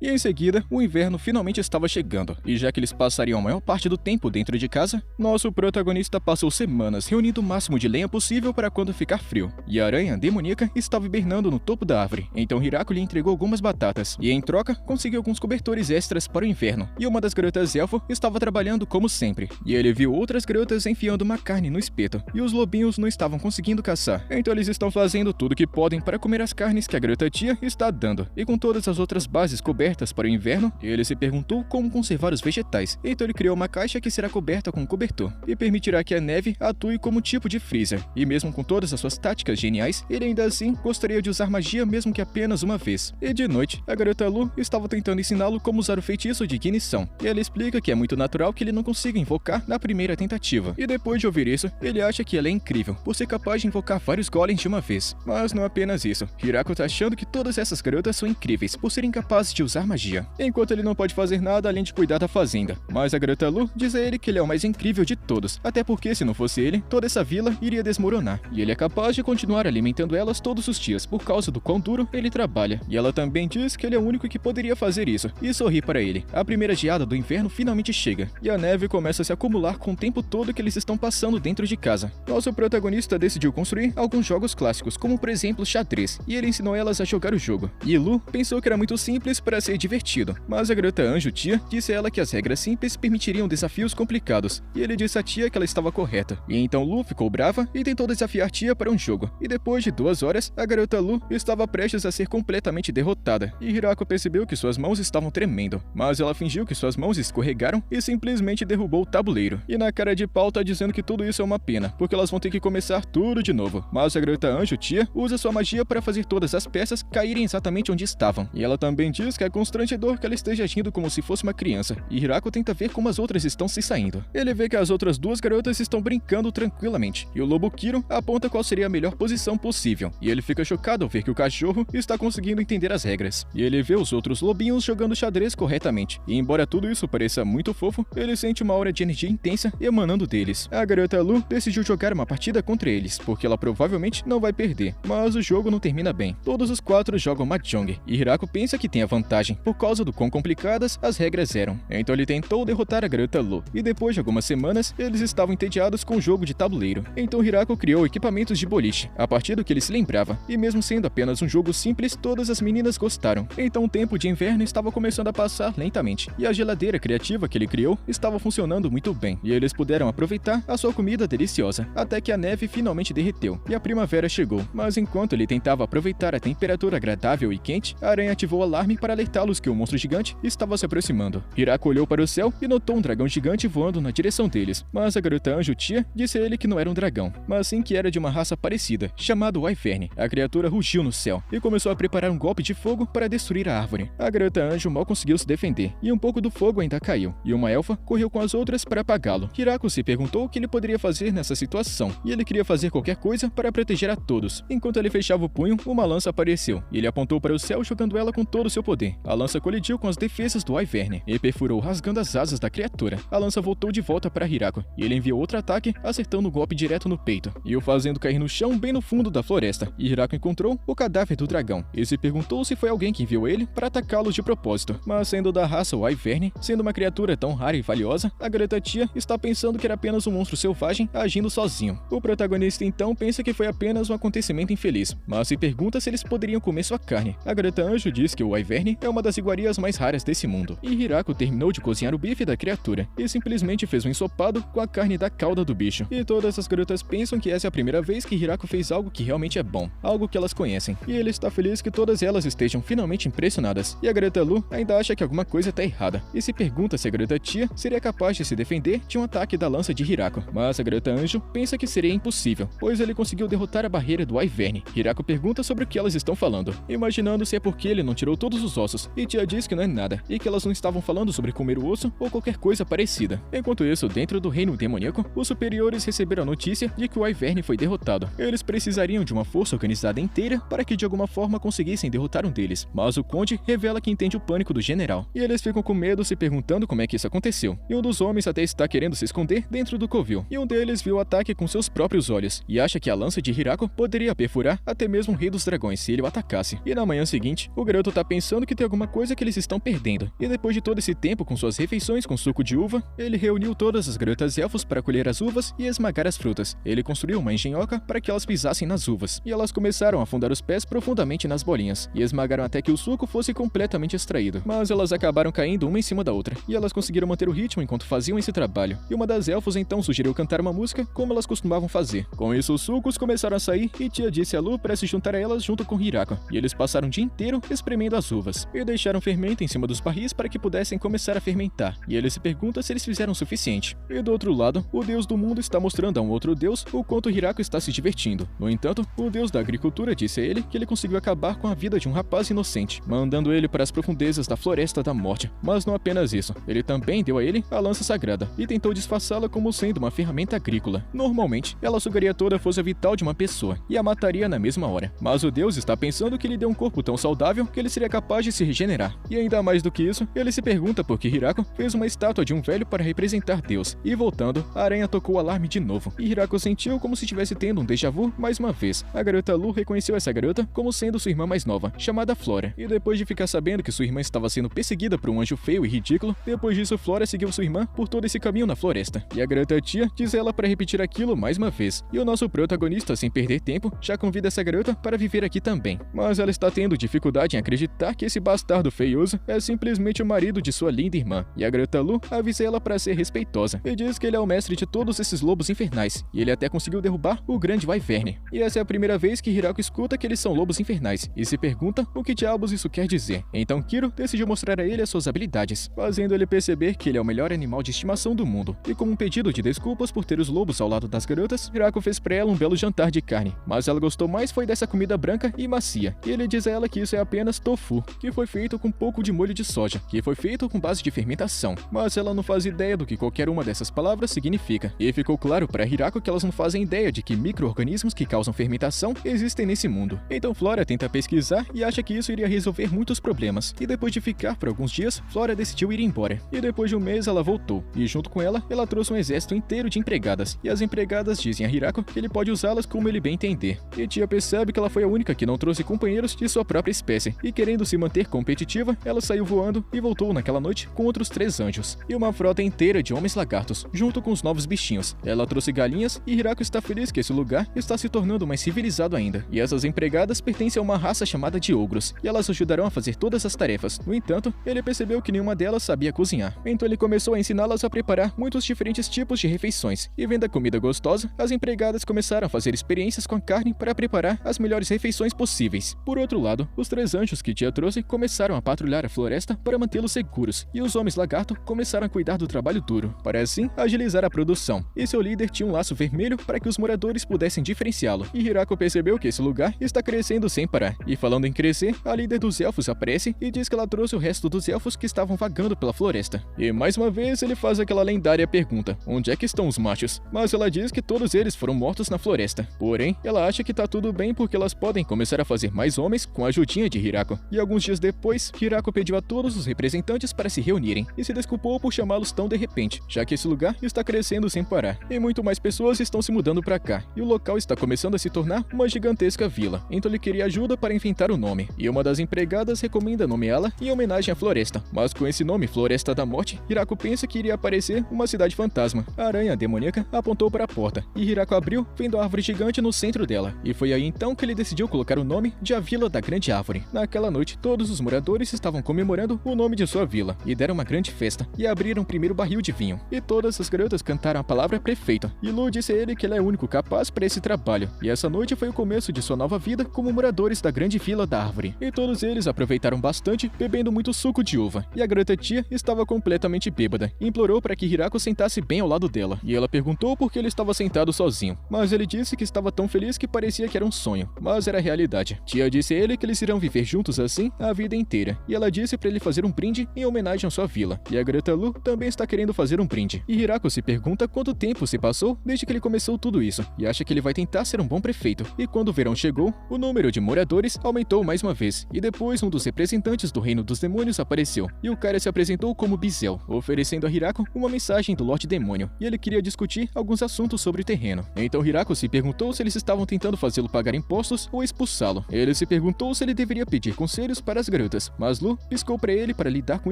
E em seguida, o inverno finalmente estava chegando, e já que eles passariam a maior parte do tempo dentro de casa, nosso protagonista passou semanas reunindo o máximo de lenha possível para quando ficar frio. E a aranha demoníaca estava hibernando no topo da árvore, então Hirako lhe entregou algumas batatas, e em troca, conseguiu alguns cobertores extras para o inverno. E uma das garotas elfo estava trabalhando como sempre, e ele viu outras garotas enfiando uma carne no espeto, e os lobinhos não estavam conseguindo caçar. Então eles estão fazendo tudo o que podem para comer as carnes que a garota tia está dando. E com todas as outras bases cobertas para o inverno, ele se perguntou como conservar os vegetais. Então ele criou uma caixa que será coberta com um cobertor, e permitirá que a neve atue como tipo de freezer. E mesmo com todas as suas táticas geniais, ele ainda assim gostaria de usar magia mesmo que apenas uma vez. E de noite, a garota Lu estava tentando ensiná-lo como usar o feitiço de ignição. E ela explica que é muito natural que ele não consiga invocar na primeira tentativa. E depois de ouvir isso, ele acha que ela é incrível, por ser capaz de invocar vários golems de uma vez. Mas não apenas isso. Hirako tá achando que todas essas garotas são incríveis, por serem capazes de usar magia. Enquanto ele não pode fazer nada além de cuidar da fazenda. Mas a garota Lu diz a ele que ele é o mais incrível de todos, até porque se não fosse ele, toda essa vila iria desmoronar. E ele é capaz de continuar alimentando elas todos os dias, por causa do quão duro ele trabalha. E ela também diz que ele é o único que poderia fazer isso, e sorri para ele. A primeira geada do inverno finalmente chega, e a neve começa a se acumular com o tempo todo que eles estão passando dentro de casa. Nosso protagonista decidiu construir alguns jogos clássicos, como por exemplo xadrez, e ele ensinou elas a jogar o jogo. E Lu pensou que era muito simples para ser divertido, mas a garota anjo tia disse a ela que as regras simples permitiriam desafios complicados, e ele disse à tia que ela estava correta. E então Lu ficou brava e tentou desafiar a tia para um jogo, e depois de 2 horas, a garota Lu estava prestes a ser completamente derrotada, e Hirako percebeu que suas mãos estavam tremendo, mas ela fingiu que suas mãos escorregaram e simplesmente derrubou o tabuleiro. E na cara de pau tá dizendo que tudo isso é uma pena, porque elas vão ter que começar tudo de novo. Mas a garota anjo tia usa sua magia para fazer todas as peças caírem exatamente onde estavam. E ela também diz que é constrangedor que ela esteja agindo como se fosse uma criança, e Hirako tenta ver como as outras estão se saindo. Ele vê que as outras 2 garotas estão brincando tranquilamente, e o lobo Kiro aponta qual seria a melhor posição possível, e ele fica chocado ao ver que o cachorro está conseguindo entender as regras. E ele vê os outros lobinhos jogando xadrez corretamente, e embora tudo isso pareça muito fofo, ele sente uma aura de energia intensa emanando deles. A garota Lu decidiu jogar uma partida contra eles, porque ela provavelmente não vai perder, mas o jogo não termina bem. Todos os 4 jogam Mahjong, e Hirako pensa que tem a vantagem, por causa do quão complicadas as regras eram. Então ele tentou derrotar a garota Lu, e depois de algumas semanas, eles estavam entediados com o jogo de tabuleiro. Então Hirako criou equipamentos de boliche, a partir do que ele se lembrava, e mesmo sendo apenas um jogo simples, todas as meninas gostaram. Então o tempo de inverno estava começando a passar lentamente, e a geladeira criativa que ele criou estava funcionando muito bem, e eles puderam aproveitar a sua comida deliciosa, até que a neve finalmente derreteu, e a primavera chegou. Mas enquanto ele tentava aproveitar a temperatura agradável e quente, a aranha ativou o alarme para alertá-los que o monstro gigante estava se aproximando. Hirako olhou para o céu e notou um dragão gigante voando na direção deles, mas a garota anjo tia disse a ele que não era um dragão, mas sim que era de uma raça parecida, chamado Wyvern. A criatura rugiu no céu e começou a preparar um golpe de fogo para destruir a árvore. A garota anjo mal conseguiu se defender, e um pouco do fogo ainda caiu, e uma elfa correu com as outras para apagá-lo. Hirako se perguntou o que ele poderia fazer nessa situação, e ele queria fazer qualquer coisa para proteger a todos. Enquanto ele fechava o punho, uma lança apareceu, e ele apontou para o céu jogando ela com todo o seu poder. A lança colidiu com as defesas do Wyvern e perfurou rasgando as asas da criatura. A lança voltou de volta para Hirako, e ele enviou outro ataque, acertando o golpe direto no peito, e o fazendo cair no chão bem no fundo da floresta. E Hirako encontrou o cadáver do dragão, e se perguntou se foi alguém que enviou ele para atacá-los de propósito. Mas sendo da raça Wyvern, sendo uma criatura tão rara e valiosa, a garota tia está pensando que era apenas um monstro selvagem agindo sozinho. O protagonista então pensa que foi apenas um acontecimento infeliz, mas se pergunta se eles poderiam comer sua carne. A garota anjo diz que o Wyvern é uma das iguarias mais raras desse mundo, e Hirako terminou de cozinhar o bife da criatura, e simplesmente fez um ensopado com a carne da cauda do bicho. E todas as garotas pensam que essa é a primeira vez que Hirako fez algo que realmente é bom, algo que elas conhecem, e ele está feliz que todas elas estejam finalmente impressionadas. E a garota Lu ainda acha que alguma coisa está errada, e se pergunta se a garota tia seria capaz de se defender de um ataque da lança de Hirako. Mas a garota anjo pensa que seria impossível, pois ele conseguiu derrotar a barreira do Wyvern. Hirako pergunta sobre o que elas estão falando, imaginando se é porque ele não tirou todos os ossos, e tia diz que não é nada, e que elas não estavam falando sobre comer o osso ou qualquer coisa parecida. Enquanto isso, dentro do reino demoníaco, os superiores receberam a notícia de que o Wyvern foi derrotado. Eles precisariam de uma força organizada inteira para que de alguma forma conseguissem derrotar um deles, mas o conde revela que entende o pânico do general, e eles ficam com medo se perguntando como é que isso aconteceu. E um dos homens até está querendo se esconder dentro do covil, e um deles viu o ataque com seus próprios olhos, e acha que a lança de Hirako poderia perfurar até mesmo o rei dos dragões se ele o atacasse. E na manhã seguinte, o garoto tá pensando que tem alguma coisa que eles estão perdendo. E depois de todo esse tempo com suas refeições com suco de uva, ele reuniu todas as garotas elfos para colher as uvas e esmagar as frutas. Ele construiu uma engenhoca para que elas pisassem nas uvas, e elas começaram a afundar os pés profundamente nas bolinhas, e esmagaram até que o suco fosse completamente extraído. Mas elas acabaram caindo uma em cima da outra, e elas conseguiram manter o ritmo enquanto faziam esse trabalho. E uma das elfos então sugeriu cantar uma música como elas costumavam fazer. Com isso, os sucos começaram a sair, e tia disse a Lu para se juntar a elas junto com Hirako, e eles passaram o dia inteiro espremendo as uvas, e deixaram fermento em cima dos barris para que pudessem começar a fermentar, e ele se pergunta se eles fizeram o suficiente. E do outro lado, o deus do mundo está mostrando a um outro deus o quanto Hirako está se divertindo. No entanto, o deus da agricultura disse a ele que ele conseguiu acabar com a vida de um rapaz inocente, mandando ele para as profundezas da Floresta da Morte. Mas não apenas isso, ele também deu a ele a lança sagrada, e tentou disfarçá-la como sendo uma ferramenta agrícola. Normalmente, ela sugaria toda a força vital de uma pessoa, e a mataria na mesma hora. Mas o deus está pensando que lhe deu um corpo tão saudável que ele seria capaz de se regenerar. E ainda mais do que isso, ele se pergunta por que Hirako fez uma estátua de um velho para representar Deus. E voltando, a aranha tocou o alarme de novo, e Hirako sentiu como se estivesse tendo um déjà vu mais uma vez. A garota Lu reconheceu essa garota como sendo sua irmã mais nova, chamada Flora. E depois de ficar sabendo que sua irmã estava sendo perseguida por um anjo feio e ridículo, depois disso Flora seguiu sua irmã por todo esse caminho na floresta. E a garota tia diz a ela para repetir aquilo mais uma vez. E o nosso protagonista, sem perder tempo, já convida essa garota para viver aqui também. Mas ela está tendo dificuldade em acreditar que esse bastardo feioso é simplesmente o marido de sua linda irmã. E a garota Lu avisa ela para ser respeitosa e diz que ele é o mestre de todos esses lobos infernais, e ele até conseguiu derrubar o grande Wyvern. E essa é a primeira vez que Hirako escuta que eles são lobos infernais, e se pergunta o que diabos isso quer dizer. Então Kiro decidiu mostrar a ele as suas habilidades, fazendo ele perceber que ele é o melhor animal de estimação do mundo. E como um pedido de desculpas por ter os lobos ao lado das garotas, Hirako fez pra ela um belo jantar de carne, mas ela gostou mais foi dessa comida branca e macia. E ele diz a ela que isso é apenas tofu, que foi feito com um pouco de molho de soja, que foi feito com base de fermentação. Mas ela não faz ideia do que qualquer uma dessas palavras significa. E ficou claro para Hirako que elas não fazem ideia de que micro-organismos que causam fermentação existem nesse mundo. Então Flora tenta pesquisar e acha que isso iria resolver muitos problemas. E depois de ficar por alguns dias, Flora decidiu ir embora. E depois de um mês ela voltou, e junto com ela trouxe um exército inteiro de empregadas. E as empregadas dizem a Hirako que ele pode usá-las como ele bem entender. E tia percebe que ela foi a única que não trouxe companheiros de sua própria espécie, e querendo se manter competitiva, ela saiu voando e voltou naquela noite com outros 3 anjos, e uma frota inteira de homens lagartos, junto com os novos bichinhos. Ela trouxe galinhas, e Hirako está feliz que esse lugar está se tornando mais civilizado ainda. E essas empregadas pertencem a uma raça chamada de ogros, e elas ajudarão a fazer todas as tarefas. No entanto, ele percebeu que nenhuma delas sabia cozinhar, então ele começou a ensiná-las a preparar muitos diferentes tipos de refeições, e vendo a comida gostosa, as empregadas começaram a fazer experiências com a carne para preparar as melhores refeições possíveis. Por outro lado, os 3 anjos que tia trouxe começaram a patrulhar a floresta para mantê-los seguros, e os homens lagarto começaram a cuidar do trabalho duro, para assim agilizar a produção. E seu líder tinha um laço vermelho para que os moradores pudessem diferenciá-lo, e Hirako percebeu que esse lugar está crescendo sem parar. E falando em crescer, a líder dos elfos aparece e diz que ela trouxe o resto dos elfos que estavam vagando pela floresta. E mais uma vez ele faz aquela lendária pergunta: onde é que estão os machos? Mas ela diz que todos eles foram mortos na floresta. Porém, ela acha que tá tudo bem porque elas podem começar a fazer mais homens com a ajudinha de Hirako. E alguns dias depois, Hirako pediu a todos os representantes para se reunirem e se desculpou por chamá-los tão de repente, já que esse lugar está crescendo sem parar. E muito mais pessoas estão se mudando para cá, e o local está começando a se tornar uma gigantesca vila. Então ele queria ajuda para inventar o nome, e uma das empregadas recomenda nomeá-la em homenagem à floresta. Mas com esse nome, Floresta da Morte, Hirako pensa que iria aparecer uma cidade fantasma. A aranha demoníaca apontou para a porta, e Hirako abriu, vendo a árvore gigante no centro dela. E foi aí então que ele decidiu colocar o nome de A Vila da Grande Árvore. Naquela noite, todos os moradores estavam comemorando o nome de sua vila, e deram uma grande festa, e abriram o primeiro barril de vinho. E todas as garotas cantaram a palavra prefeito, e Lu disse a ele que ele é o único capaz para esse trabalho. E essa noite foi o começo de sua nova vida como moradores da Grande Vila da Árvore. E todos eles aproveitaram bastante, bebendo muito suco de uva. E a garota tia estava completamente bêbada, e implorou para que Hirako sentasse bem ao lado dela. E ela perguntou por que ele estava sentado sozinho, mas ele disse que estava tão feliz que parecia que era um sonho, mas era realidade. Tia disse a ele que eles irão viver juntos assim a vida inteira, e ela disse para ele fazer um brinde em homenagem à sua vila. E a garota Lu também está querendo fazer um brinde. E Hirako se pergunta quanto tempo se passou desde que ele começou tudo isso, e acha que ele vai tentar ser um bom prefeito. E quando o verão chegou, o número de moradores aumentou mais uma vez, e depois um dos representantes do Reino dos Demônios apareceu, e o cara se apresentou como Bizel, oferecendo a Hirako uma mensagem do Lorde Demônio, e ele queria discutir alguns assuntos sobre o terreno. Então Hirako se perguntou se eles estavam tentando fazê-lo pagar impostos ou expulsá-lo. Ele se perguntou se ele deveria pedir conselhos para as garotas, mas Lu piscou para ele para lidar com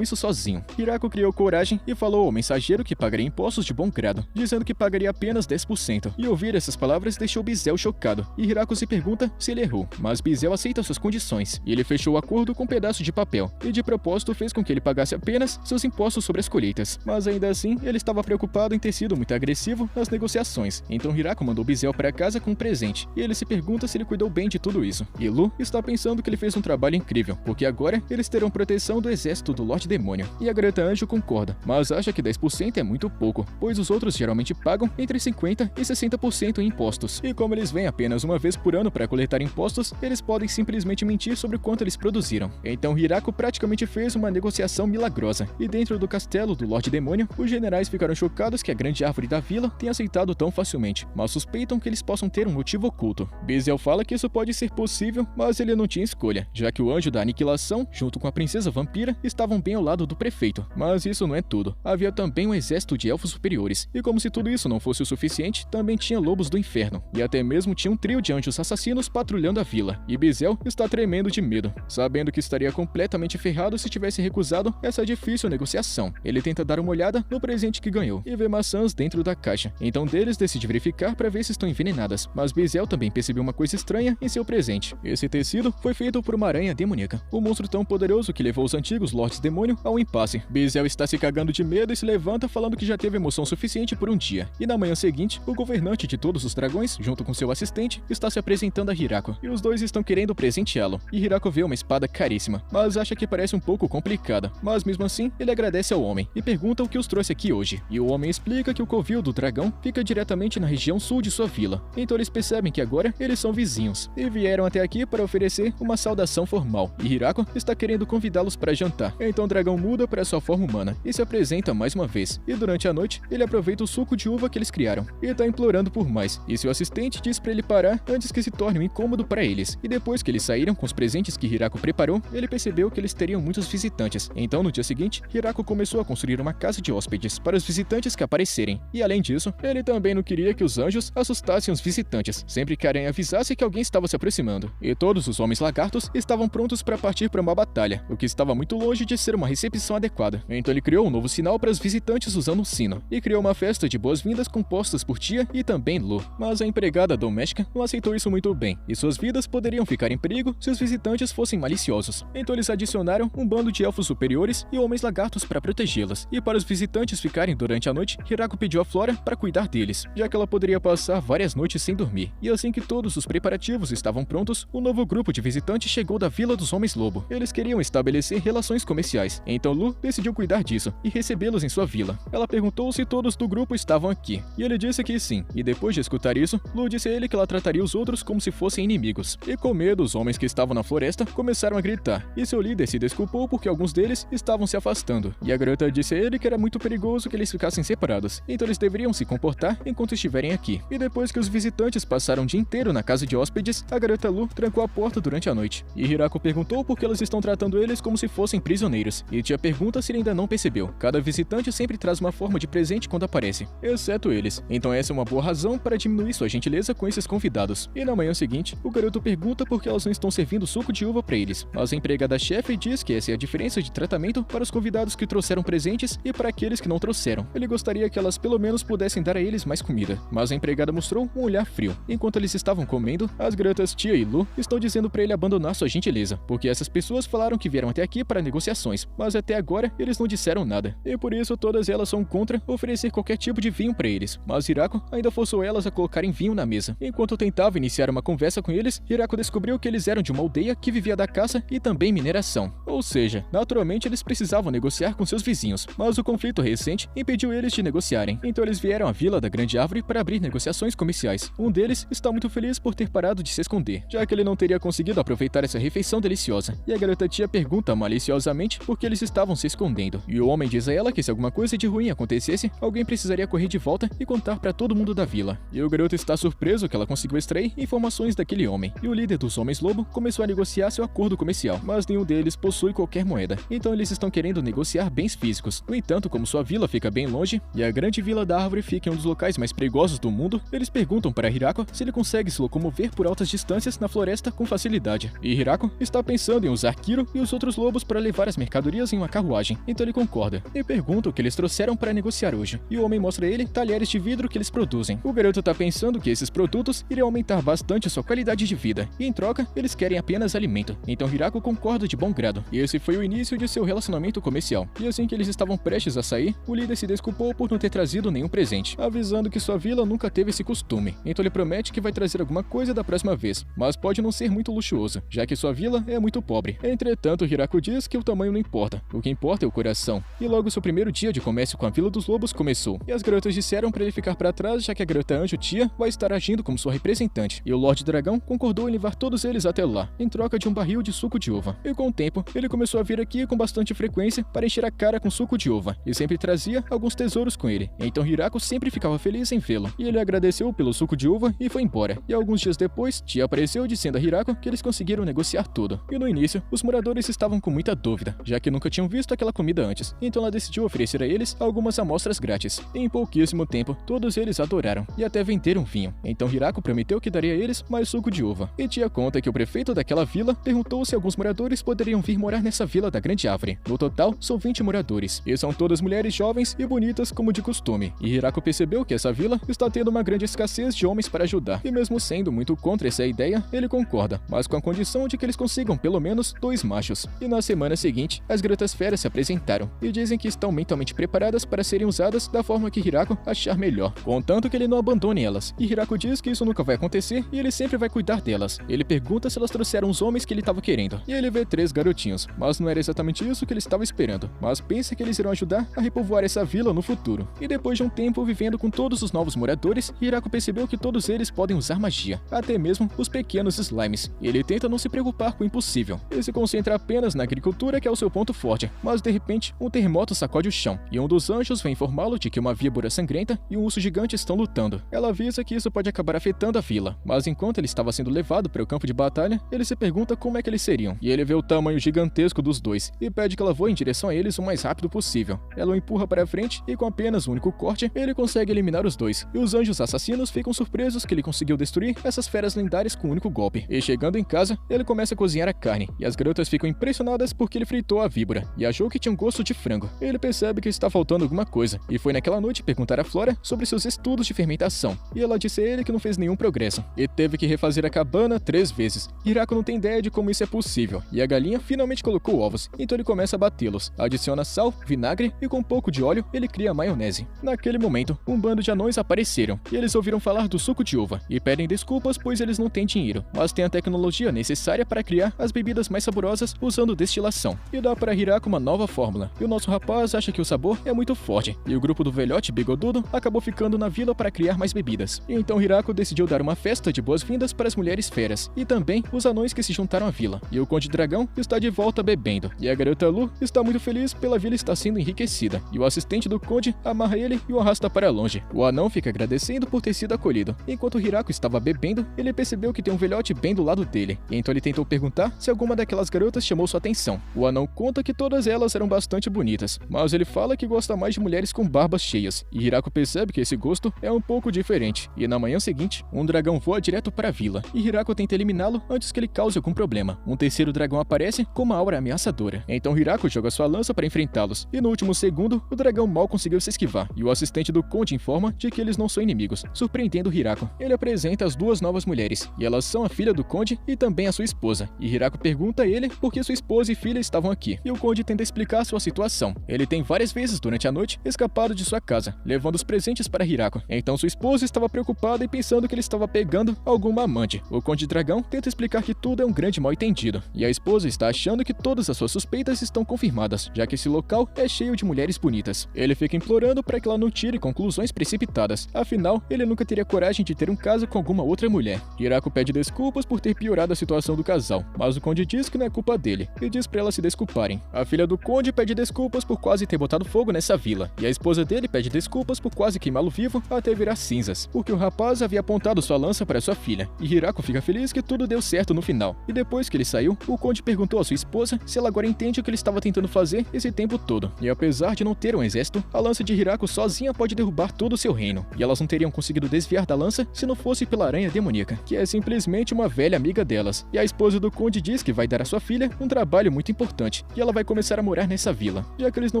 isso sozinho. Hirako criou coragem e falou ao mensageiro que pagaria impostos de bom grado, dizendo que pagaria apenas 10%. E ouvir essas palavras deixou Bizel chocado, e Hirako se pergunta se ele errou, mas Bizel aceita suas condições, e ele fechou o acordo com um pedaço de papel, e de propósito fez com que ele pagasse apenas seus impostos sobre as colheitas. Mas ainda assim, ele estava preocupado em ter sido muito agressivo nas negociações, então Hirako mandou Bizel para casa com um presente, e ele se pergunta se ele cuidou bem de tudo isso. E Lu está pensando que ele fez um trabalho incrível, porque agora eles terão proteção do exército do Lorde Demônio. E a Garota Anjo concorda, mas acha que 10% é muito pouco, pois os outros geralmente pagam entre 50% e 60% em impostos. E como eles vêm apenas uma vez por ano para coletar impostos, eles podem simplesmente mentir sobre quanto eles produziram. Então Hirako praticamente fez uma negociação milagrosa, e dentro do castelo do Lorde Demônio, os generais ficaram chocados que a grande árvore da vila tenha aceitado tão facilmente, mas suspeitam que eles possam ter um motivo oculto. Bizel fala que isso pode ser possível, mas ele não tinha escolha, já que o Anjo da Aniquilação, junto com a Princesa Vampira, estavam bem ao lado do prefeito. Mas isso não é tudo. Havia também um exército de elfos superiores, e como se tudo isso não fosse o suficiente, também tinha lobos do inferno, e até mesmo tinha um trio de anjos assassinos patrulhando a vila. E Bizel está tremendo de medo, sabendo que estaria completamente ferrado se tivesse recusado essa difícil negociação. Ele tenta dar uma olhada no presente que ganhou, e vê maçãs dentro da caixa. Então deles decide verificar para ver se estão envenenadas, mas Bizel também percebeu uma coisa estranha em seu presente. Esse tecido foi feito por uma aranha demoníaca, um monstro tão poderoso que levou os antigos Lordes Demônio ao impasse. Bizel está se cagando de medo e se levanta falando que já teve emoção suficiente por um dia. E na manhã seguinte, o governante de todos os dragões, junto com seu assistente, está se apresentando a Hirako, e os dois estão querendo presenteá-lo. E Hirako vê uma espada caríssima, mas acha que parece um pouco complicada. Mas mesmo assim, ele agradece ao homem e pergunta o que os trouxe aqui hoje. E o homem explica que o covil do dragão fica diretamente na região sul de sua vila. Então eles percebem que agora eles são vizinhos e vieram até aqui para oferecer uma saudação formal. E Hirako está querendo convidá-los para jantar. Então o dragão muda para sua forma humana e se apresenta mais uma vez. E durante a noite, ele aproveita o suco de uva que eles criaram e está implorando por mais. E seu assistente diz para ele parar antes que se torne um incômodo para eles. E depois que eles saíram com os presentes que Hirako preparou, ele percebeu que eles teriam muitos visitantes. Então no dia seguinte, Hirako começou a construir uma casa de hóspedes para os visitantes que aparecerem. E além disso, ele também não queria que os anjos assustassem os visitantes, sempre que a aranha avisasse que alguém estava se aproximando. E todos os homens lagartos estavam prontos para partir para uma batalha, o que estava muito longe de ser uma recepção adequada. Então ele criou um novo sinal para os visitantes usando um sino, e criou uma festa de boas-vindas compostas por Tia e também Lu. Mas a empregada doméstica não aceitou isso muito bem, e suas vidas poderiam ficar em perigo se os visitantes fossem maliciosos. Então eles adicionaram um bando de elfos superiores e homens lagartos para protegê-las. E para os visitantes ficarem durante a noite, Hirako pediu a Flora para cuidar deles, já que ela poderia passar várias noites sem dormir. E assim que todos os preparativos estavam prontos, um novo grupo de visitantes chegou da Vila dos Homens-Lobo. Eles queriam estabelecer relações comerciais, então Lu decidiu cuidar disso e recebê-los em sua vila. Ela perguntou se todos do grupo estavam aqui, e ele disse que sim. E depois de escutar isso, Lu disse a ele que ela trataria os outros como se fossem inimigos. E com medo, os homens que estavam na floresta começaram a gritar, e seu líder se desculpou porque alguns deles estavam se afastando. E a garota disse a ele que era muito perigoso que eles ficassem separados, então eles deveriam se comportar enquanto estiverem aqui. E depois que os visitantes passaram o dia inteiro na casa de hóspedes, a garota Lu trancou a porta durante a noite. E Hirako perguntou por que elas estão tratando eles como se fossem prisioneiros. E Tia pergunta se ele ainda não percebeu. Cada visitante sempre traz uma forma de presente quando aparece, exceto eles. Então essa é uma boa razão para diminuir sua gentileza com esses convidados. E na manhã seguinte, o garoto pergunta por que elas não estão servindo suco de uva para eles. Mas a empregada-chefe diz que essa é a diferença de tratamento para os convidados que trouxeram presentes e para aqueles que não trouxeram. Ele gostaria que elas pelo menos pudessem dar a eles mais comida. Mas a empregada mostrou um olhar frio. Enquanto eles estavam comendo, as garotas Tia e Lu estão dizendo para ele abandonar sua gentileza, porque essas pessoas falaram que vieram até aqui para negociações, mas até agora eles não disseram nada. E por isso todas elas são contra oferecer qualquer tipo de vinho para eles. Mas Hirako ainda forçou elas a colocarem vinho na mesa. Enquanto tentava iniciar uma conversa com eles, Hirako descobriu que eles eram de uma aldeia que vivia da caça e também mineração. Ou seja, naturalmente eles precisavam negociar com seus vizinhos, mas o conflito recente impediu eles de negociarem. Então eles vieram à Vila da Grande Árvore para abrir negociações comerciais. Um deles está muito feliz por ter parado de se esconder, já que ele não teria conseguido aproveitar essa refeição deliciosa. E a garota Tia pergunta maliciosamente por que eles estavam se escondendo. E o homem diz a ela que se alguma coisa de ruim acontecesse, alguém precisaria correr de volta e contar para todo mundo da vila. E o garoto está surpreso que ela conseguiu extrair informações daquele homem. E o líder dos Homens-Lobo começou a negociar seu acordo comercial, mas nenhum deles possui qualquer moeda. Então eles estão querendo negociar bens físicos. No entanto, como sua vila fica bem longe e a grande Vila da Árvore fica em um dos locais mais perigosos do mundo, eles perguntam para Hirako se ele consegue se locomover por altas distâncias na floresta com facilidade. E Hirako está pensando em poderiam usar Kiro e os outros lobos para levar as mercadorias em uma carruagem, então ele concorda. E pergunta o que eles trouxeram para negociar hoje, e o homem mostra a ele talheres de vidro que eles produzem. O garoto tá pensando que esses produtos iriam aumentar bastante sua qualidade de vida, e em troca, eles querem apenas alimento. Então Hirako concorda de bom grado, e esse foi o início de seu relacionamento comercial. E assim que eles estavam prestes a sair, o líder se desculpou por não ter trazido nenhum presente, avisando que sua vila nunca teve esse costume. Então ele promete que vai trazer alguma coisa da próxima vez, mas pode não ser muito luxuoso, já que sua vila é muito pobre. Entretanto, Hirako diz que o tamanho não importa, o que importa é o coração. E logo seu primeiro dia de comércio com a Vila dos Lobos começou, e as garotas disseram para ele ficar para trás, já que a garota Anjo Tia vai estar agindo como sua representante, e o Lorde Dragão concordou em levar todos eles até lá, em troca de um barril de suco de uva. E com o tempo, ele começou a vir aqui com bastante frequência para encher a cara com suco de uva, e sempre trazia alguns tesouros com ele. Então Hirako sempre ficava feliz em vê-lo, e ele agradeceu pelo suco de uva e foi embora. E alguns dias depois, Tia apareceu dizendo a Hirako que eles conseguiram negociar tudo. E no início, os moradores estavam com muita dúvida, já que nunca tinham visto aquela comida antes, então ela decidiu oferecer a eles algumas amostras grátis. E em pouquíssimo tempo, todos eles adoraram, e até venderam vinho. Então Hirako prometeu que daria a eles mais suco de uva. E Tia conta que o prefeito daquela vila perguntou se alguns moradores poderiam vir morar nessa vila da Grande Árvore. No total, são 20 moradores, e são todas mulheres jovens e bonitas como de costume. E Hirako percebeu que essa vila está tendo uma grande escassez de homens para ajudar, e mesmo sendo muito contra essa ideia, ele concorda, mas com a condição de que eles consigam pelo menos 2 machos. E na semana seguinte, as garotas feras se apresentaram, e dizem que estão mentalmente preparadas para serem usadas da forma que Hirako achar melhor, contanto que ele não abandone elas. E Hirako diz que isso nunca vai acontecer e ele sempre vai cuidar delas. Ele pergunta se elas trouxeram os homens que ele estava querendo, e ele vê 3 garotinhos, mas não era exatamente isso que ele estava esperando, mas pensa que eles irão ajudar a repovoar essa vila no futuro. E depois de um tempo vivendo com todos os novos moradores, Hirako percebeu que todos eles podem usar magia, até mesmo os pequenos slimes. Ele tenta não se preocupar com o impossível, ele se concentra apenas na agricultura, que é o seu ponto forte, mas de repente um terremoto sacode o chão, e um dos anjos vem informá-lo de que uma víbora sangrenta e um urso gigante estão lutando. Ela avisa que isso pode acabar afetando a vila, mas enquanto ele estava sendo levado para o campo de batalha, ele se pergunta como é que eles seriam, e ele vê o tamanho gigantesco dos dois, e pede que ela voe em direção a eles o mais rápido possível. Ela o empurra para frente, e com apenas um único corte, ele consegue eliminar os dois, e os anjos assassinos ficam surpresos que ele conseguiu destruir essas feras lendárias com um único golpe. E chegando em casa, ele começa a cozinhar a carne, e as garotas ficam impressionadas porque ele fritou a víbora, e achou que tinha um gosto de frango. Ele percebe que está faltando alguma coisa, e foi naquela noite perguntar a Flora sobre seus estudos de fermentação, e ela disse a ele que não fez nenhum progresso, e teve que refazer a cabana 3 vezes. Hirako não tem ideia de como isso é possível, e a galinha finalmente colocou ovos, então ele começa a batê-los, adiciona sal, vinagre e com um pouco de óleo ele cria maionese. Naquele momento, um bando de anões apareceram, e eles ouviram falar do suco de uva, e pedem desculpas pois eles não têm dinheiro, mas têm a tecnologia necessária para criar as bebidas mais saborosas usando destilação, e dá para Hirako uma nova fórmula, e o nosso rapaz acha que o sabor é muito forte, e o grupo do velhote bigodudo acabou ficando na vila para criar mais bebidas. E então Hirako decidiu dar uma festa de boas-vindas para as mulheres feras, e também os anões que se juntaram à vila, e o Conde Dragão está de volta bebendo, e a garota Lu está muito feliz pela vila estar sendo enriquecida, e o assistente do Conde amarra ele e o arrasta para longe. O anão fica agradecendo por ter sido acolhido. Enquanto Hirako estava bebendo, ele percebeu que tem um velhote bem do lado dele, e então ele tentou perguntar se alguma daquelas garotas chamou sua atenção. O anão conta que todas elas eram bastante bonitas, mas ele fala que gosta mais de mulheres com barbas cheias, e Hirako percebe que esse gosto é um pouco diferente, e na manhã seguinte, um dragão voa direto para a vila, e Hirako tenta eliminá-lo antes que ele cause algum problema. Um terceiro dragão aparece com uma aura ameaçadora, então Hirako joga sua lança para enfrentá-los, e no último segundo, o dragão mal conseguiu se esquivar, e o assistente do Conde informa de que eles não são inimigos, surpreendendo Hirako. Ele apresenta as 2 novas mulheres, e elas são a filha do Conde e também a sua esposa, e Hirako pergunta a ele por que sua esposa e filha estavam aqui, e o Conde tenta explicar sua situação. Ele tem várias vezes durante a noite escapado de sua casa, levando os presentes para Hirako, então sua esposa estava preocupada e pensando que ele estava pegando alguma amante. O Conde Dragão tenta explicar que tudo é um grande mal-entendido, e a esposa está achando que todas as suas suspeitas estão confirmadas, já que esse local é cheio de mulheres bonitas. Ele fica implorando para que ela não tire conclusões precipitadas, afinal, ele nunca teria coragem de ter um caso com alguma outra mulher. Hirako pede desculpas por ter piorado a situação do casal, mas o Conde diz que não é culpa dele, e diz para elas se desculparem. A filha do Conde pede desculpas por quase ter botado fogo nessa vila, e a esposa dele pede desculpas por quase queimá-lo vivo até virar cinzas, porque o rapaz havia apontado sua lança para sua filha, e Hirako fica feliz que tudo deu certo no final. E depois que ele saiu, o Conde perguntou à sua esposa se ela agora entende o que ele estava tentando fazer esse tempo todo, e apesar de não ter um exército, a lança de Hirako sozinha pode derrubar todo o seu reino, e elas não teriam conseguido desviar da lança se não fosse pela aranha demoníaca, que é simplesmente uma velha amiga delas, e a esposa do Conde diz que vai vai dar à sua filha um trabalho muito importante e ela vai começar a morar nessa vila, já que eles não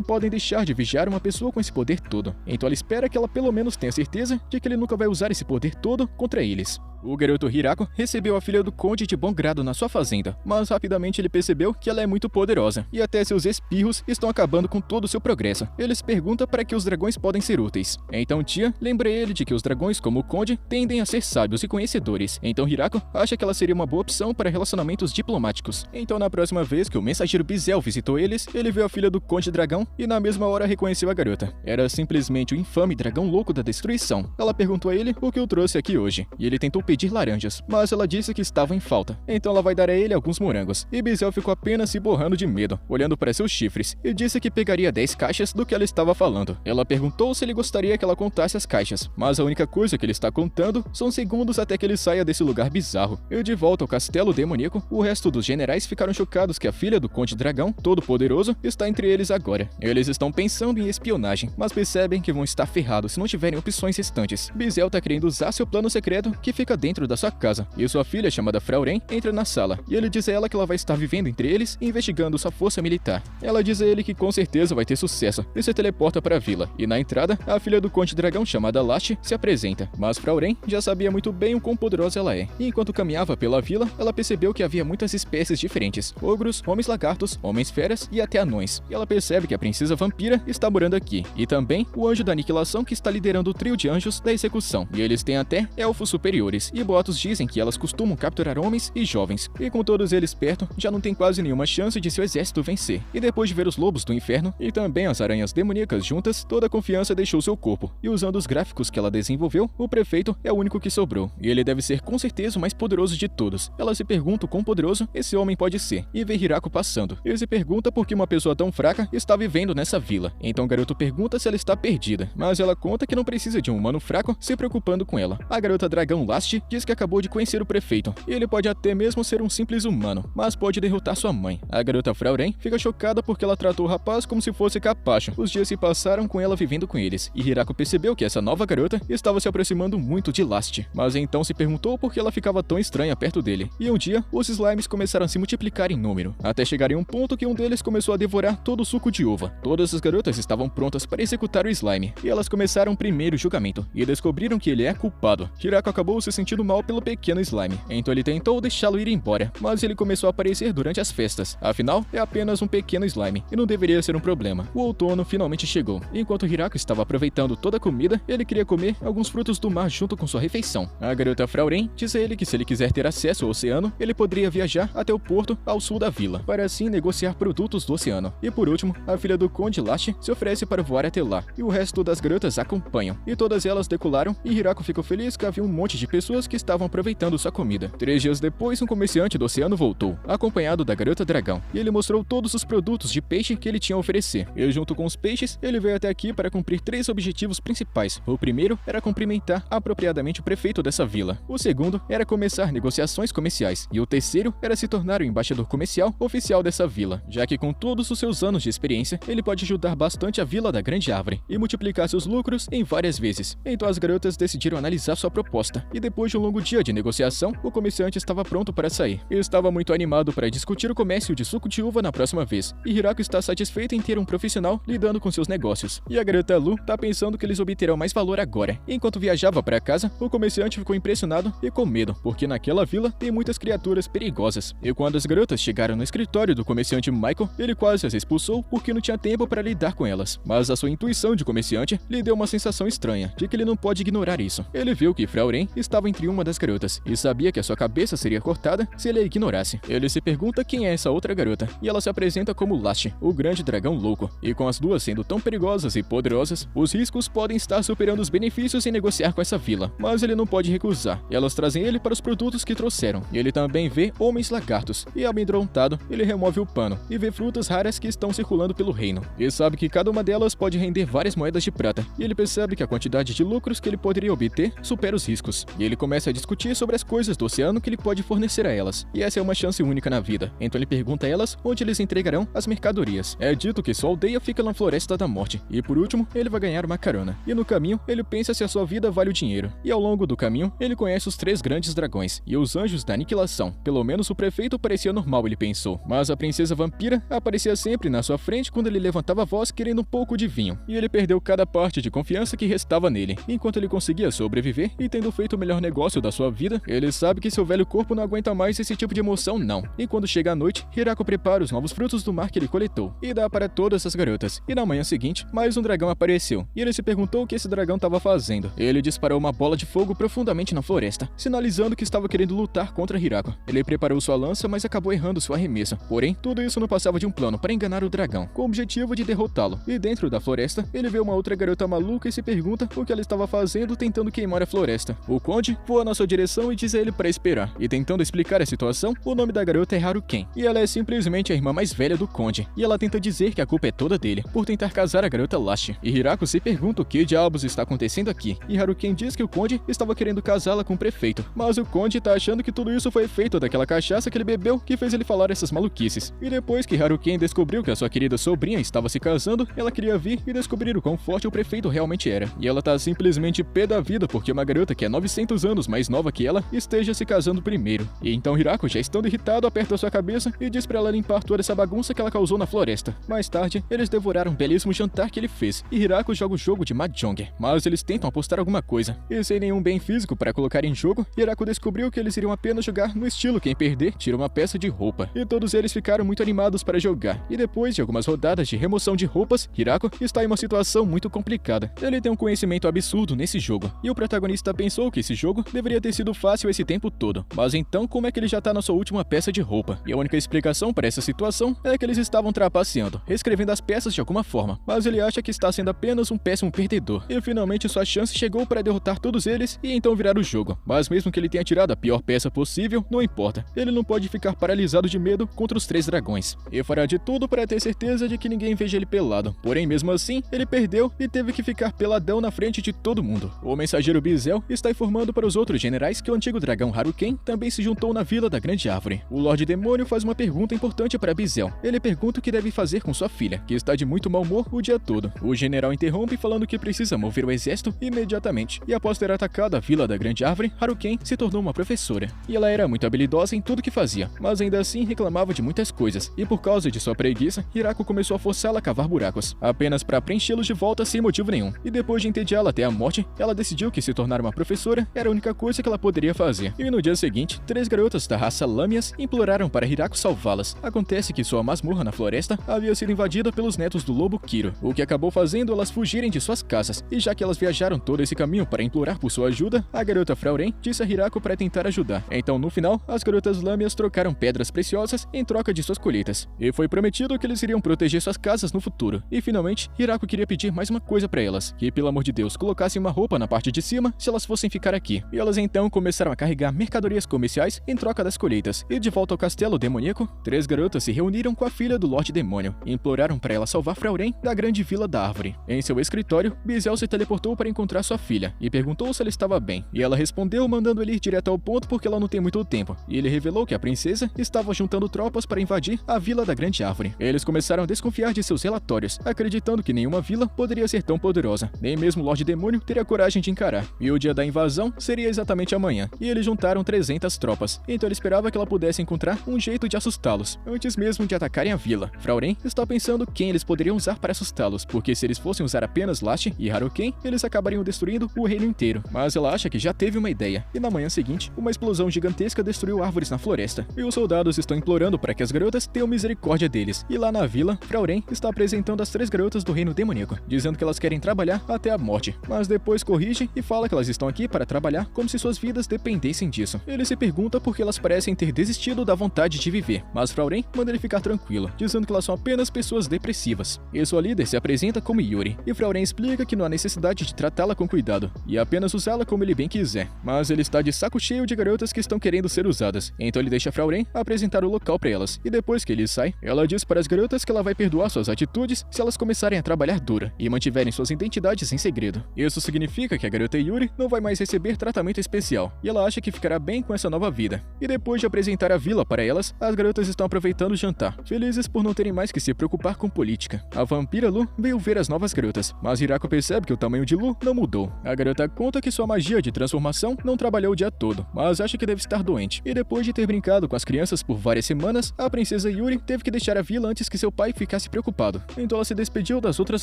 podem deixar de vigiar uma pessoa com esse poder todo. Então ela espera que ela pelo menos tenha certeza de que ele nunca vai usar esse poder todo contra eles. O garoto Hirako recebeu a filha do conde de bom grado na sua fazenda, mas rapidamente ele percebeu que ela é muito poderosa, e até seus espirros estão acabando com todo o seu progresso. Ele se pergunta para que os dragões podem ser úteis. Então tia lembra ele de que os dragões, como o conde, tendem a ser sábios e conhecedores. Então Hirako acha que ela seria uma boa opção para relacionamentos diplomáticos. Então na próxima vez que o mensageiro Bizel visitou eles, ele viu a filha do conde dragão e na mesma hora reconheceu a garota. Era simplesmente o infame dragão louco da destruição. Ela perguntou a ele o que o trouxe aqui hoje, e ele tentou pedir laranjas, mas ela disse que estavam em falta. Então ela vai dar a ele alguns morangos, e Bizel ficou apenas se borrando de medo, olhando para seus chifres, e disse que pegaria 10 caixas do que ela estava falando. Ela perguntou se ele gostaria que ela contasse as caixas, mas a única coisa que ele está contando são segundos até que ele saia desse lugar bizarro. E de volta ao castelo demoníaco, o resto dos generais ficaram chocados que a filha do Conde Dragão, todo poderoso, está entre eles agora. Eles estão pensando em espionagem, mas percebem que vão estar ferrados se não tiverem opções restantes. Bizel tá querendo usar seu plano secreto que fica dentro da sua casa, e sua filha, chamada Frauren, entra na sala, e ele diz a ela que ela vai estar vivendo entre eles e investigando sua força militar. Ela diz a ele que com certeza vai ter sucesso, e se teleporta para a vila, e na entrada, a filha do Conde Dragão, chamada Last, se apresenta, mas Frauren já sabia muito bem o quão poderosa ela é, e enquanto caminhava pela vila, ela percebeu que havia muitas espécies diferentes, ogros, homens lagartos, homens feras e até anões, e ela percebe que a princesa vampira está morando aqui, e também o anjo da aniquilação que está liderando o trio de anjos da execução, e eles têm até elfos superiores, e boatos dizem que elas costumam capturar homens e jovens, e com todos eles perto, já não tem quase nenhuma chance de seu exército vencer. E depois de ver os lobos do inferno e também as aranhas demoníacas juntas, toda a confiança deixou seu corpo, e usando os gráficos que ela desenvolveu, o prefeito é o único que sobrou, e ele deve ser com certeza o mais poderoso de todos. Ela se pergunta o quão poderoso esse homem pode ser, e vê Hirako passando, e se pergunta por que uma pessoa tão fraca está vivendo nessa vila. Então o garoto pergunta se ela está perdida, mas ela conta que não precisa de um humano fraco se preocupando com ela. A garota dragão Last diz que acabou de conhecer o prefeito, e ele pode até mesmo ser um simples humano, mas pode derrotar sua mãe. A garota Frauren fica chocada porque ela tratou o rapaz como se fosse capacho. Os dias se passaram com ela vivendo com eles, e Hirako percebeu que essa nova garota estava se aproximando muito de Last, mas então se perguntou por que ela ficava tão estranha perto dele. E um dia, os slimes começaram a se multiplicar em número, até chegar em um ponto que um deles começou a devorar todo o suco de uva. Todas as garotas estavam prontas para executar o slime, e elas começaram o primeiro julgamento, e descobriram que ele é culpado. Hirako acabou se sentindo mal pelo pequeno slime, então ele tentou deixá-lo ir embora, mas ele começou a aparecer durante as festas. Afinal, é apenas um pequeno slime, e não deveria ser um problema. O outono finalmente chegou, e enquanto Hirako estava aproveitando toda a comida, ele queria comer alguns frutos do mar junto com sua refeição. A garota Frauren diz a ele que se ele quiser ter acesso ao oceano, ele poderia viajar até o porto ao sul da vila, para assim negociar produtos do oceano. E por último, a filha do Conde Last se oferece para voar até lá, e o resto das garotas acompanham, e todas elas decolaram, e Hirako ficou feliz que havia um monte de pessoas que estavam aproveitando sua comida. 3 dias depois, um comerciante do oceano voltou, acompanhado da garota dragão, e ele mostrou todos os produtos de peixe que ele tinha a oferecer. E junto com os peixes, ele veio até aqui para cumprir 3 objetivos principais. O primeiro era cumprimentar apropriadamente o prefeito dessa vila. O segundo era começar negociações comerciais, e o terceiro era se tornar o embaixador comercial oficial dessa vila, já que com todos os seus anos de experiência, ele pode ajudar bastante a Vila da Grande Árvore e multiplicar seus lucros em várias vezes. Então as garotas decidiram analisar sua proposta, e depois de um longo dia de negociação, o comerciante estava pronto para sair. Ele estava muito animado para discutir o comércio de suco de uva na próxima vez, e Hirako está satisfeito em ter um profissional lidando com seus negócios. E a garota Lu tá pensando que eles obterão mais valor agora. Enquanto viajava para casa, o comerciante ficou impressionado e com medo, porque naquela vila tem muitas criaturas perigosas. E quando as garotas chegaram no escritório do comerciante Michael, ele quase as expulsou porque não tinha tempo para lidar com elas. Mas a sua intuição de comerciante lhe deu uma sensação estranha, de que ele não pode ignorar isso. Ele viu que Frauren estava entre uma das garotas, e sabia que a sua cabeça seria cortada se ele a ignorasse. Ele se pergunta quem é essa outra garota, e ela se apresenta como Last, o grande dragão louco. E com as duas sendo tão perigosas e poderosas, os riscos podem estar superando os benefícios em negociar com essa vila. Mas ele não pode recusar, e elas trazem ele para os produtos que trouxeram. E ele também vê homens lagartos, e amedrontado, ele remove o pano, e vê frutas raras que estão circulando pelo reino. E sabe que cada uma delas pode render várias moedas de prata, e ele percebe que a quantidade de lucros que ele poderia obter supera os riscos. E ele começa a discutir sobre as coisas do oceano que ele pode fornecer a elas, e essa é uma chance única na vida. Então ele pergunta a elas onde eles entregarão as mercadorias. É dito que sua aldeia fica na Floresta da Morte, e por último, ele vai ganhar uma carona. E no caminho, ele pensa se a sua vida vale o dinheiro. E ao longo do caminho, ele conhece os 3 grandes dragões e os anjos da aniquilação. Pelo menos o prefeito parecia normal, ele pensou. Mas a princesa vampira aparecia sempre na sua frente quando ele levantava a voz querendo um pouco de vinho. E ele perdeu cada parte de confiança que restava nele. Enquanto ele conseguia sobreviver e tendo feito o melhor negócio da sua vida, ele sabe que seu velho corpo não aguenta mais esse tipo de emoção, não. E quando chega a noite, Hirako prepara os novos frutos do mar que ele coletou e dá para todas as garotas. E na manhã seguinte, mais um dragão apareceu. E ele se perguntou o que esse dragão estava fazendo. Ele disparou uma bola de fogo profundamente na floresta, sinalizando que estava querendo lutar contra Hirako. Ele preparou sua lança, mas acabou errando seu arremesso. Porém, tudo isso não passava de um plano para enganar o dragão, com o objetivo de derrotá-lo. E dentro da floresta, ele vê uma outra garota maluca e se pergunta o que ela estava fazendo tentando queimar a floresta. O conde voa na sua direção e diz a ele para esperar. E tentando explicar a situação, o nome da garota é Haruken. E ela é simplesmente a irmã mais velha do conde. E ela tenta dizer que a culpa é toda dele, por tentar casar a garota Last. E Hirako se pergunta o que diabos está acontecendo aqui. E Haruken diz que o conde estava querendo casá-la com o prefeito. Mas o conde tá achando que tudo isso foi feito daquela cachaça que ele bebeu que fez ele falar essas maluquices. E depois que Haruken descobriu que a sua querida sobrinha estava se casando, ela queria vir e descobrir o quão forte o prefeito realmente era. E ela tá simplesmente pé da vida porque uma garota que é 900 anos mais nova que ela esteja se casando primeiro. E então Hirako, já estando irritado, aperta sua cabeça e diz pra ela limpar toda essa bagunça que ela causou na floresta. Mais tarde, eles devoraram um belíssimo jantar que ele fez, e Hirako joga o jogo de Mahjong. Mas eles tentam apostar alguma coisa. E sem nenhum bem físico para colocar em jogo, Hirako descobriu que eles iriam apenas jogar no estilo quem perder tira uma peça de roupa. E todos eles ficaram muito animados para jogar. E depois de algumas rodadas de remoção de roupas, Hirako está em uma situação muito complicada. Ele tem um conhecimento absurdo nesse jogo, e o protagonista pensou que esse jogo deveria ter sido fácil esse tempo todo. Mas então, como é que ele já tá na sua última peça de roupa? E a única explicação para essa situação é que eles estavam trapaceando, reescrevendo as peças de alguma forma. Mas ele acha que está sendo apenas um péssimo perdedor. E finalmente sua chance chegou para derrotar todos eles e então virar o jogo. Mas mesmo que ele tenha tirado a pior peça possível, não importa. Ele não pode ficar paralisado de medo contra os 3 dragões. E fará de tudo para ter certeza de que ninguém veja ele pelado. Porém, mesmo assim, ele perdeu e teve que ficar peladão na frente de todo mundo. O mensageiro Bizel está informando para os outros generais que o antigo dragão Haruken também se juntou na Vila da Grande Árvore. O Lorde Demônio faz uma pergunta importante para Bizel. Ele pergunta o que deve fazer com sua filha, que está de muito mau humor o dia todo. O general interrompe falando que precisa mover o exército imediatamente. E após ter atacado a Vila da Grande Árvore, Haruken se tornou uma professora. E ela era muito habilidosa em tudo que fazia, mas ainda assim reclamava de muitas coisas. E por causa de sua preguiça, Hirako começou a forçá-la a cavar buracos, apenas para preenchê-los de volta sem motivo nenhum. E depois de entediá-la até a morte, ela decidiu que se tornar uma professora era a única coisa que ela poderia fazer. E no dia seguinte, 3 garotas da raça Lâmias imploraram para Hirako salvá-las. Acontece que sua masmorra na floresta havia sido invadida pelos netos do lobo Kiro, o que acabou fazendo elas fugirem de suas casas. E já que elas viajaram todo esse caminho para implorar por sua ajuda, a garota Frauren disse a Hirako para tentar ajudar. Então, no final, as garotas Lâmias trocaram pedras preciosas em troca de suas colheitas. E foi prometido que eles iriam proteger suas casas no futuro. E finalmente, Hirako queria pedir mais uma coisa para elas, que pelo amor de Deus, colocassem uma roupa na parte de cima se elas fossem ficar aqui. E elas então começaram a carregar mercadorias comerciais em troca das colheitas. E de volta ao castelo demoníaco, 3 garotas se reuniram com a filha do Lorde Demônio e imploraram para ela salvar Frauren da grande Vila da Árvore. Em seu escritório, Bizel se teleportou para encontrar sua filha e perguntou se ela estava bem. E ela respondeu mandando ele ir direto ao ponto porque ela não tem muito tempo. E ele revelou que a princesa estava juntando tropas para invadir a Vila da Grande Árvore. Eles começaram a desconfiar de seus relatórios, acreditando que nenhuma vila poderia ser tão poderosa. Nem mesmo o Lorde Demônio teria coragem de encarar. E o dia da invasão seria exatamente amanhã. E eles juntaram 300 tropas. Então ele esperava que ela pudesse encontrar um jeito de assustá-los, antes mesmo de atacarem a vila. Frauren está pensando quem eles poderiam usar para assustá-los, porque se eles fossem usar apenas Last e Haruken, eles acabariam destruindo o reino inteiro. Mas ela acha que já teve uma ideia. E na manhã seguinte, uma explosão gigantesca destruiu árvores na floresta. E os soldados estão implorando para que as garotas tenham misericórdia deles. E lá na vila, Frauren está apresentando as 3 garotas do reino demoníaco, dizendo que elas querem trabalhar até a morte. Mas depois corrige e fala que elas estão aqui para trabalhar como se suas vidas dependessem disso. Ele se pergunta por que elas parecem ter desistido da vontade de viver. Mas Frauren manda ele ficar tranquilo, dizendo que elas são apenas pessoas depressivas. E sua líder se apresenta como Yuri. E Frauren explica que não há necessidade de tratá-la com cuidado e apenas usá-la como ele bem quiser. Mas ele está de saco cheio de garotas que estão querendo ser usadas. Então ele deixa Frauren apresentar o local para elas. E depois que ele sai, ela diz para as garotas que ela vai perdoar suas atitudes se elas começarem a trabalhar dura e mantiverem suas identidades em segredo. Isso significa que a garota Yuri não vai mais receber tratamento especial, e ela acha que ficará bem com essa nova vida. E depois de apresentar a vila para elas, as garotas estão aproveitando o jantar, felizes por não terem mais que se preocupar com política. A vampira Lu veio ver as novas garotas, mas Hirako percebe que o tamanho de Lu não mudou. A garota conta que sua magia de transformação não trabalhou o dia todo, mas acha que deve estar doente. E depois de ter brincado com as crianças por várias semanas, a princesa Yuri teve que deixar a vila antes que seu pai ficasse preocupado. Então ela se despediu das outras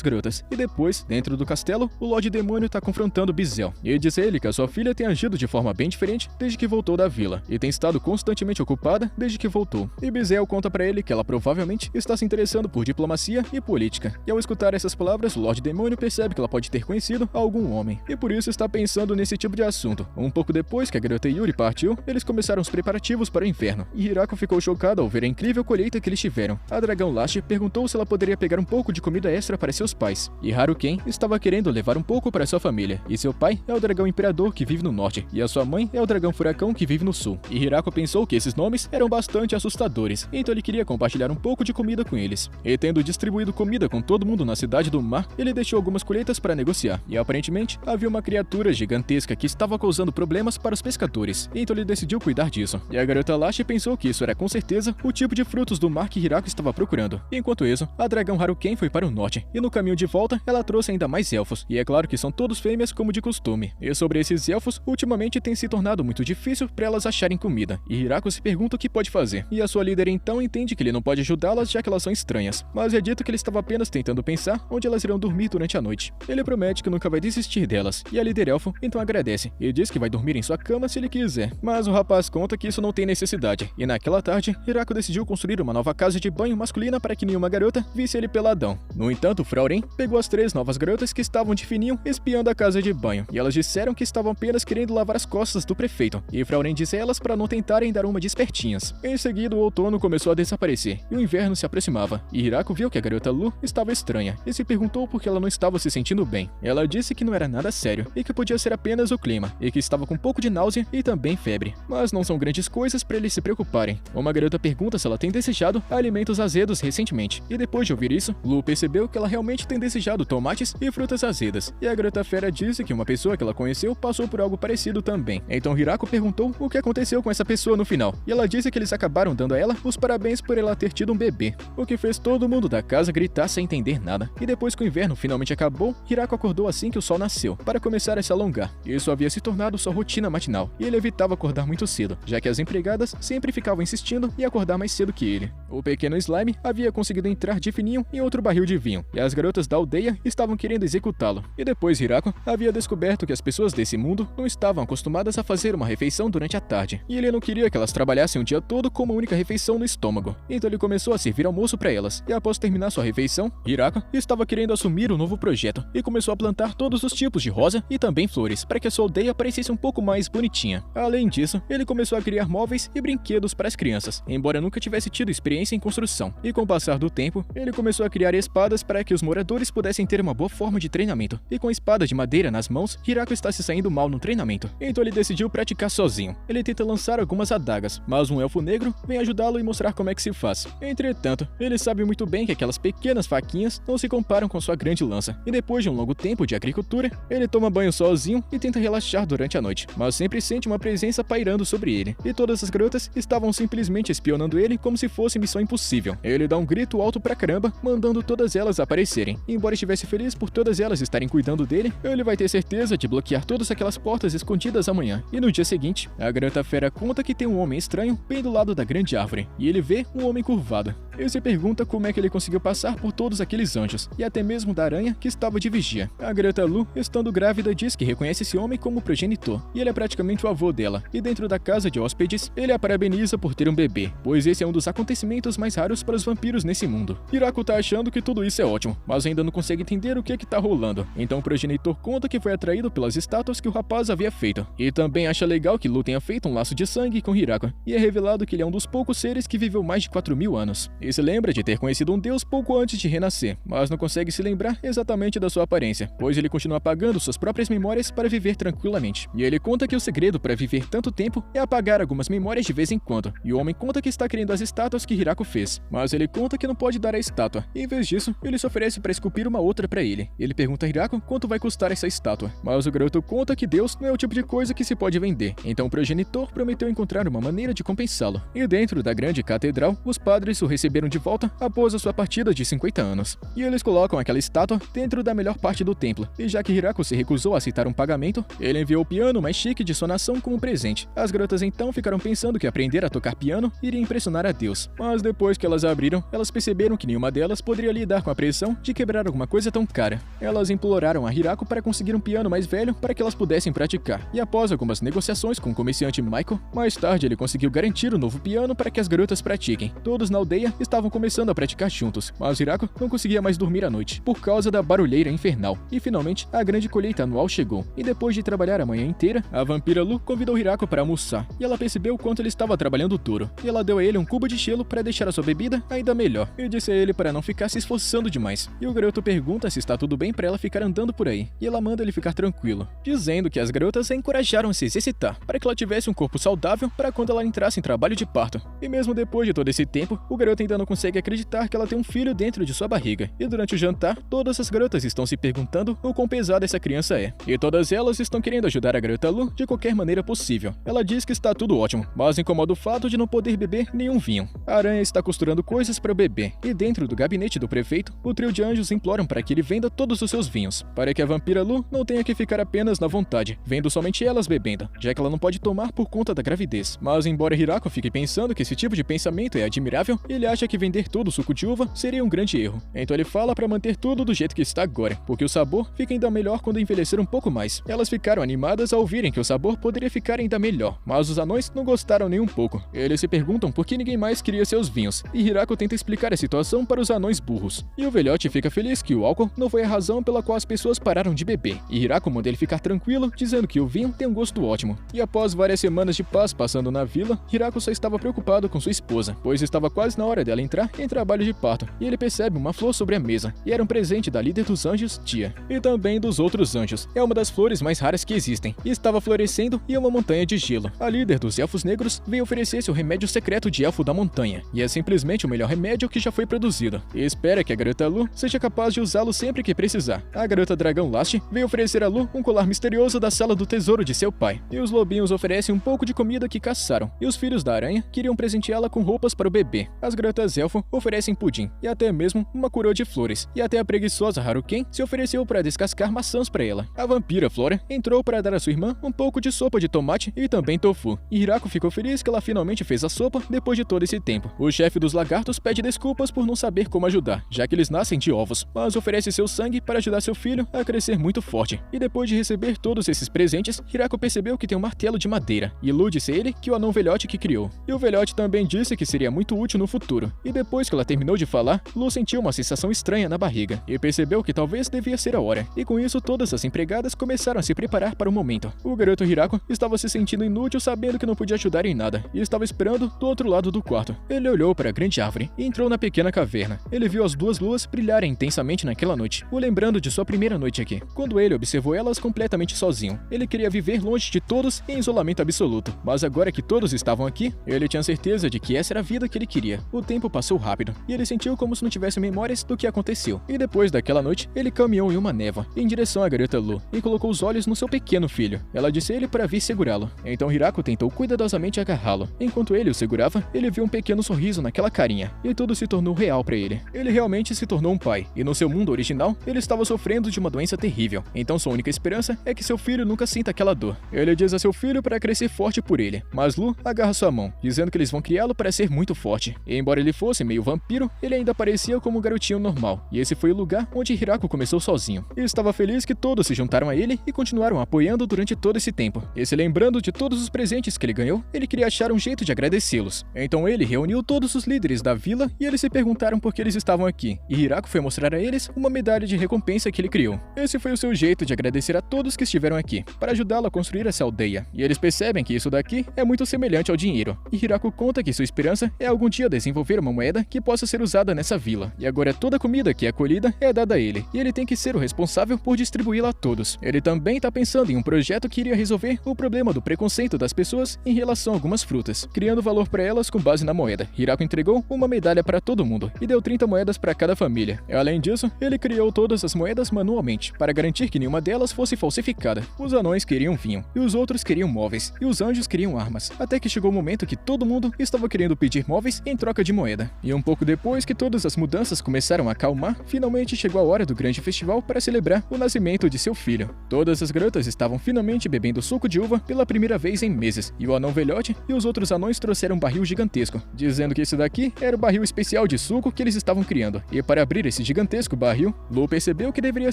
garotas. E depois, dentro do castelo, o Lorde Demônio está confrontando Bizel. E diz a ele que a sua filha tem agido de forma bem diferente desde que voltou da vila, e tem estado constantemente ocupada desde que voltou. E Bizel conta para ele que ela provavelmente está se interessando por diplomacia e política. E ao escutar essas palavras, o Lorde Demônio percebe que ela pode ter conhecido algum homem, e por isso está pensando nesse tipo de assunto. Um pouco depois que a garota Yuri partiu, eles começaram os preparativos para o inverno, e Hirako ficou chocada ao ver a incrível colheita que eles tiveram. A dragão Lash perguntou se ela poderia pegar um pouco de comida extra para seus pais, e Haruken estava querendo levar um pouco para sua família, e seu pai é o dragão imperador que vive no norte, e a sua mãe é o dragão furacão que vive no sul. E Hirako pensou que esses nomes eram bastante assustadores, então ele queria compartilhar um pouco de comida com eles. E tendo distribuído comida com todo mundo na cidade do mar, ele deixou algumas colheitas para negociar, e aparentemente havia uma criatura gigantesca que estava causando problemas para os pescadores, então ele decidiu cuidar disso. E a garota Lash pensou que isso era com certeza o tipo de frutos do mar que Hirako estava procurando. Enquanto isso, a dragão Haruken foi para o norte, e no caminho de volta ela trouxe ainda mais elfos, e é claro que são todos fêmeas como de costume. E sobre esses elfos, ultimamente tem se tornado muito difícil para elas acharem comida, e Hirako se pergunta o que pode fazer. E a sua líder então entende que ele não pode ajudá-las já que elas são estranhas, mas é dito que ele estava apenas tentando pensar onde elas irão dormir durante a noite. Ele promete que nunca vai desistir delas, e a líder elfo então agradece, e diz que vai dormir em sua cama se ele quiser. Mas o rapaz conta que isso não tem necessidade, e naquela tarde, Hirako decidiu construir uma nova casa de banho masculina para que nenhuma garota visse ele peladão. No entanto, Frauren pegou as 3 novas garotas que estavam de fininho espiando a casa de banho, e elas disseram que estavam apenas querendo lavar as costas do prefeito, e Frauren disse a elas para não tentarem dar uma de espertinhas. Em seguida, o outono começou a desaparecer, e o inverno se aproximava, e Hirako viu que a garota Lu estava estranha, e se perguntou por que ela não estava se sentindo bem. Ela disse que não era nada sério, e que podia ser apenas o clima, e que estava com um pouco de náusea e também febre. Mas não são grandes coisas para eles se preocuparem. Uma garota pergunta se ela tem desejado alimentos azedos recentemente, e depois de ouvir isso, Lu percebeu que ela realmente tem desejado tomates e frutas azedas, e a garota fera disse que uma pessoa que ela conheceu passou por algo parecido também. Então Hirako perguntou o que aconteceu com essa pessoa no final, e ela disse que eles acabaram dando a ela os parabéns por ela ter tido um bebê, o que fez todo mundo da casa gritar sem entender nada. E depois que o inverno finalmente acabou, Hirako acordou assim que o sol nasceu, para começar a se alongar. Isso havia se tornado sua rotina matinal, e ele evitava acordar muito cedo, já que as empregadas sempre ficavam insistindo em acordar mais cedo que ele. O pequeno Slime havia conseguido entrar de fininho em outro barril de vinho, e as garotas da aldeia estavam querendo executá-lo. E depois Hirako havia descoberto que as pessoas desse mundo não estavam acostumadas a fazer uma refeição durante a tarde, e ele não queria que elas trabalhassem o dia todo com uma única refeição no estômago. Então ele começou a servir almoço para elas, e após terminar sua refeição, Hirako estava querendo assumir um novo projeto, e começou a plantar todos os tipos de rosa e também flores, para que a sua aldeia parecesse um pouco mais bonitinha. Além disso, ele começou a criar móveis e brinquedos para as crianças, embora nunca tivesse tido experiência em construção. E com o passar do tempo, ele começou a criar espadas para que os moradores pudessem ter uma boa forma de treinamento. E com a espada de madeira nas mãos, Hirako está se saindo mal no treinamento. Então ele decidiu praticar sozinho. Ele tenta lançar algumas adagas, mas um elfo negro vem ajudá-lo e mostrar como é que se faz. Entretanto, ele sabe muito bem que aquelas pequenas faquinhas não se comparam com sua grande lança. E depois de um longo tempo de agricultura, ele toma banho sozinho e tenta relaxar durante a noite, mas sempre sente uma presença pairando sobre ele. E todas as garotas estavam simplesmente espionando ele como se fosse missão impossível. Ele dá um grito alto pra caramba, mandando todas elas aparecerem. E embora estivesse feliz por todas elas estarem cuidando dele, ele vai ter certeza de bloquear todas aquelas portas escondidas amanhã. E no dia seguinte, a garota fera conta que tem um homem estranho bem do lado da grande árvore, e ele vê um homem curvado. Ele se pergunta como é que ele conseguiu passar por todos aqueles anjos, e até mesmo da aranha que estava de vigia. A garota Lu, estando grávida, diz que reconhece esse homem como progenitor, e ele é praticamente o avô dela. E dentro da casa de hóspedes, ele a parabeniza por ter um bebê, pois esse é um dos acontecimentos mais raros para os vampiros nesse mundo. Hirako tá achando que tudo isso é ótimo, mas ainda não consegue entender o que tá rolando. Então o progenitor conta que foi atraído pelas estátuas que o rapaz havia feito, e também acha legal que Lu tenha feito um laço de sangue com Hirako, e é revelado que ele é um dos poucos seres que viveu mais de 4.000 anos. E se lembra de ter conhecido um deus pouco antes de renascer, mas não consegue se lembrar exatamente da sua aparência, pois ele continua apagando suas próprias memórias para viver tranquilamente. E ele conta que o segredo para viver tanto tempo é apagar algumas memórias de vez em quando, e o homem conta que está querendo as estátuas que Hirako fez, mas ele conta que não pode dar a estátua, e em vez disso, ele se oferece para esculpir uma outra para ele. Ele pergunta a Hirako quanto vai custar essa estátua, mas o garoto conta que Deus não é o tipo de coisa que se pode vender, então o progenitor prometeu encontrar uma maneira de compensá-lo. E dentro da grande catedral, os padres o receberam de volta após a sua partida de 50 anos. E eles colocam aquela estátua dentro da melhor parte do templo, e já que Hirako se recusou a aceitar um pagamento, ele enviou o piano mais chique de sua nação como presente. As garotas então ficaram pensando que aprender a tocar piano iria impressionar a Deus, mas depois que elas abriram, elas perceberam que nenhuma delas poderia lidar com a pressão de quebrar alguma coisa tão cara. Elas imploraram a Hirako para conseguir um piano mais velho para que elas pudessem praticar, e após algumas negociações com o comerciante Michael, mais tarde ele conseguiu garantir um novo piano para que as garotas pratiquem. Todos na aldeia estavam começando a praticar juntos, mas Hirako não conseguia mais dormir à noite, por causa da barulheira infernal. E finalmente, a grande colheita anual chegou, e depois de trabalhar a manhã inteira, a vampira Lu convidou Hirako para almoçar, e ela percebeu o quanto ele estava trabalhando duro, e ela deu a ele um cubo de gelo para deixar a sua bebida ainda melhor, e disse a ele para não ficar se esforçando demais. E o garoto pergunta se está tudo bem para ela ficar andando por aí, e ela manda ele ficar tranquilo, dizendo que as garotas a encorajaram a se exercitar, para que ela tivesse um corpo saudável para quando ela entrasse em trabalho de parto. E mesmo depois de todo esse tempo, o garoto ainda não consegue acreditar que ela tem um filho dentro de sua barriga. E durante o jantar, todas as garotas estão se perguntando o quão pesada essa criança é. E todas elas estão querendo ajudar a garota Lu de qualquer maneira possível. Ela diz que está tudo ótimo, mas incomoda o fato de não poder beber nenhum vinho. A aranha está costurando coisas para o bebê, e dentro do gabinete do prefeito, o trio de anjos imploram para que ele venda todos os seus vinhos, para que a vampira Lu não tenha que ficar apenas na vontade, vendo somente elas bebendo, já que ela não pode tomar por conta da gravidez. Mas embora Hirako fique pensando que esse tipo de pensamento é admirável, ele acha que vender todo o suco de uva seria um grande erro. Então ele fala para manter tudo do jeito que está agora, porque o sabor fica ainda melhor quando envelhecer um pouco mais. Elas ficaram animadas ao ouvirem que o sabor poderia ficar ainda melhor, mas os anões não gostaram nem um pouco. Eles se perguntam por que ninguém mais queria seus vinhos, e Hirako tenta explicar a situação para os anões burros. E o velhote fica feliz que o álcool não foi a razão pela qual as pessoas pararam de beber, e Hirako manda ele ficar tranquilo, dizendo que o vinho tem um gosto ótimo. E após várias semanas de paz passando na vila, Hirako só estava preocupado com sua esposa, pois estava quase na hora dela entrar em trabalho de parto, e ele percebe uma flor sobre a mesa, e era um presente da líder dos anjos, Tia, e também dos outros anjos. É uma das flores mais raras que existem, e estava florescendo em uma montanha de gelo. A líder dos elfos negros veio oferecer seu remédio secreto de elfo da montanha, e é simplesmente o melhor remédio que já foi produzido, e espera que a garota Lu seja capaz de usá-lo sempre que precisar. A garota dragão Last veio oferecer a Lu um colar misterioso da sala do tesouro de seu pai, e os lobinhos oferecem um pouco de comida que caçaram, e os filhos da aranha queriam presenteá-la com roupas para o bebê. As garotas elfo oferecem pudim, e até mesmo uma coroa de flores, e até a preguiçosa Haruken se ofereceu para descascar maçãs para ela. A vampira Flora entrou para dar a sua irmã um pouco de sopa de tomate e também tofu, e Hirako ficou feliz que ela finalmente fez a sopa depois de todo esse tempo. O chefe dos lagartos pede desculpas por não saber como ajudar, já que eles nascem de ovos, mas oferece seu sangue para ajudar seu filho a crescer muito forte. E depois de receber todos esses presentes, Hirako percebeu que tem um martelo de madeira, e Lu disse a ele que o anão velhote que criou. E o velhote também disse que seria muito útil no futuro. E depois que ela terminou de falar, Lu sentiu uma sensação estranha na barriga, e percebeu que talvez devia ser a hora. E com isso, todas as empregadas começaram a se preparar para o momento. O garoto Hirako estava se sentindo inútil, sabendo que não podia ajudar em nada, e estava esperando do outro lado do quarto. Ele olhou para a grande árvore e entrou na pequena caverna. Ele viu as duas luas brilharem intensamente naquela noite, o lembrando de sua primeira noite aqui, quando ele observou elas completamente sozinho. Ele queria viver longe de todos em isolamento absoluto, mas agora que todos estavam aqui, ele tinha certeza de que essa era a vida que ele queria. O tempo passou rápido, e ele sentiu como se não tivesse memórias do que aconteceu. E depois daquela noite, ele caminhou em uma névoa, em direção à garota Lu, e colocou os olhos no seu pequeno filho. Ela disse a ele para vir segurá-lo. Então Hirako tentou cuidadosamente agarrá-lo. Enquanto ele o segurava, ele viu um pequeno sorriso naquela carinha, e tudo se tornou real para ele. Ele realmente se tornou um pai, e no seu mundo original, ele estava sofrendo de uma doença terrível. Então sua única esperança é que seu filho nunca sinta aquela dor. Ele diz a seu filho para crescer forte por ele, mas Lu agarra sua mão, dizendo que eles vão criá-lo para ser muito forte. E embora ele fosse meio vampiro, ele ainda parecia como um garotinho normal, e esse foi o lugar onde Hirako começou sozinho. E estava feliz que todos se juntaram a ele e continuaram apoiando durante todo esse tempo. E se lembrando de todos os presentes que ele ganhou, ele queria achar um jeito de agradecê-los. Então ele reuniu todos os líderes da vila e eles se perguntaram por que eles estavam aqui, e Hirako foi mostrar a eles uma medalha de recompensa que ele criou. Esse foi o seu jeito de agradecer a todos que estiveram aqui, para ajudá-lo a construir essa aldeia. E eles percebem que isso daqui é muito semelhante ao dinheiro. E Hirako conta que sua esperança é algum dia desenvolver uma moeda que possa ser usada nessa vila. E agora toda a comida que é colhida é dada a ele, e ele tem que ser o responsável por distribuí-la a todos. Ele também está pensando em um projeto que iria resolver o problema do preconceito das pessoas em relação a algumas frutas, criando valor para elas com base na moeda. Hirako entregou uma medalha para todo mundo e deu 30 moedas para cada família. Além disso, ele criou todas as moedas manualmente, para garantir que nenhuma delas fosse falsificada. Os anões queriam vinho, e os outros queriam móveis, e os anjos queriam armas, até que chegou o momento que todo mundo estava querendo pedir móveis em troca de moeda. E um pouco depois que todas as mudanças começaram a acalmar, finalmente chegou a hora do grande festival para celebrar o nascimento de seu filho. Todas as garotas estavam finalmente bebendo suco de uva pela primeira vez em meses, e o anão velhote e os outros anões trouxeram um barril gigantesco, dizendo que esse daqui era o barril especial de suco que eles estavam criando. E para abrir esse gigantesco barril, Lu percebeu que deveria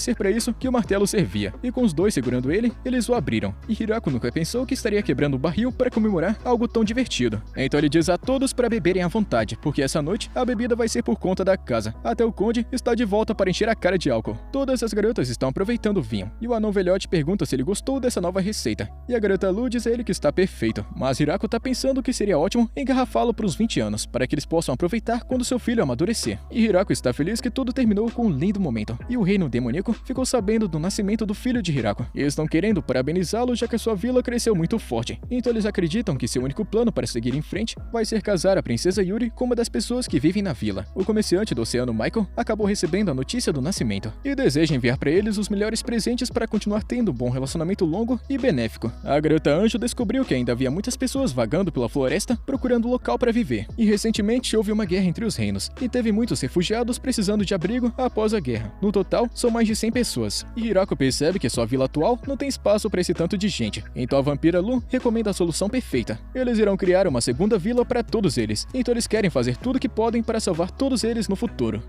ser para isso que o martelo servia, e com os dois segurando ele, eles o abriram. E Hirako nunca pensou que estaria quebrando o barril para comemorar algo tão divertido. Então ele diz a todos para beberem à vontade, porque essa noite a bebida vai ser por conta da casa. Até o conde está de volta para encher a cara de álcool. Todas as garotas estão aproveitando o vinho, e o anão velhote pergunta se ele gostou dessa nova receita. E a garota Lu diz a ele que está perfeito, mas Hirako tá pensando que seria ótimo engarrafá-lo para os 20 anos, para que eles possam aproveitar quando seu filho amadurecer. E Hirako está feliz que tudo terminou com um lindo momento, e o reino demoníaco ficou sabendo do nascimento do filho de Hirako. E estão querendo parabenizá-lo já que a sua vila cresceu muito forte, então eles acreditam que seu único plano para seguir em frente vai ser casar a princesa Yuri com uma das pessoas que vivem na vila. O comerciante do oceano Michael acabou recebendo a notícia do nascimento, e deseja enviar para eles os melhores presentes para continuar tendo um bom relacionamento longo e benéfico. A garota Anjo descobriu que ainda havia muitas pessoas vagando pela floresta procurando local para viver, e recentemente houve uma guerra entre os reinos, e teve muitos refugiados precisando de abrigo após a guerra. No total, são mais de 100 pessoas, e Hirako percebe que sua vila atual não tem espaço para esse tanto de gente, então a vampira Lu recomenda a solução perfeita. Eles irão criar uma segunda vila para todos eles, então eles querem fazer tudo o que podem para salvar todos eles no futuro.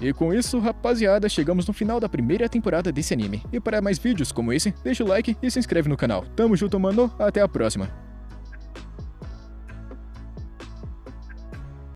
E com isso, rapaziada, chegamos no final da primeira temporada desse anime. E para mais vídeos como esse, deixa o like e se inscreve no canal. Tamo junto, mano, até a próxima.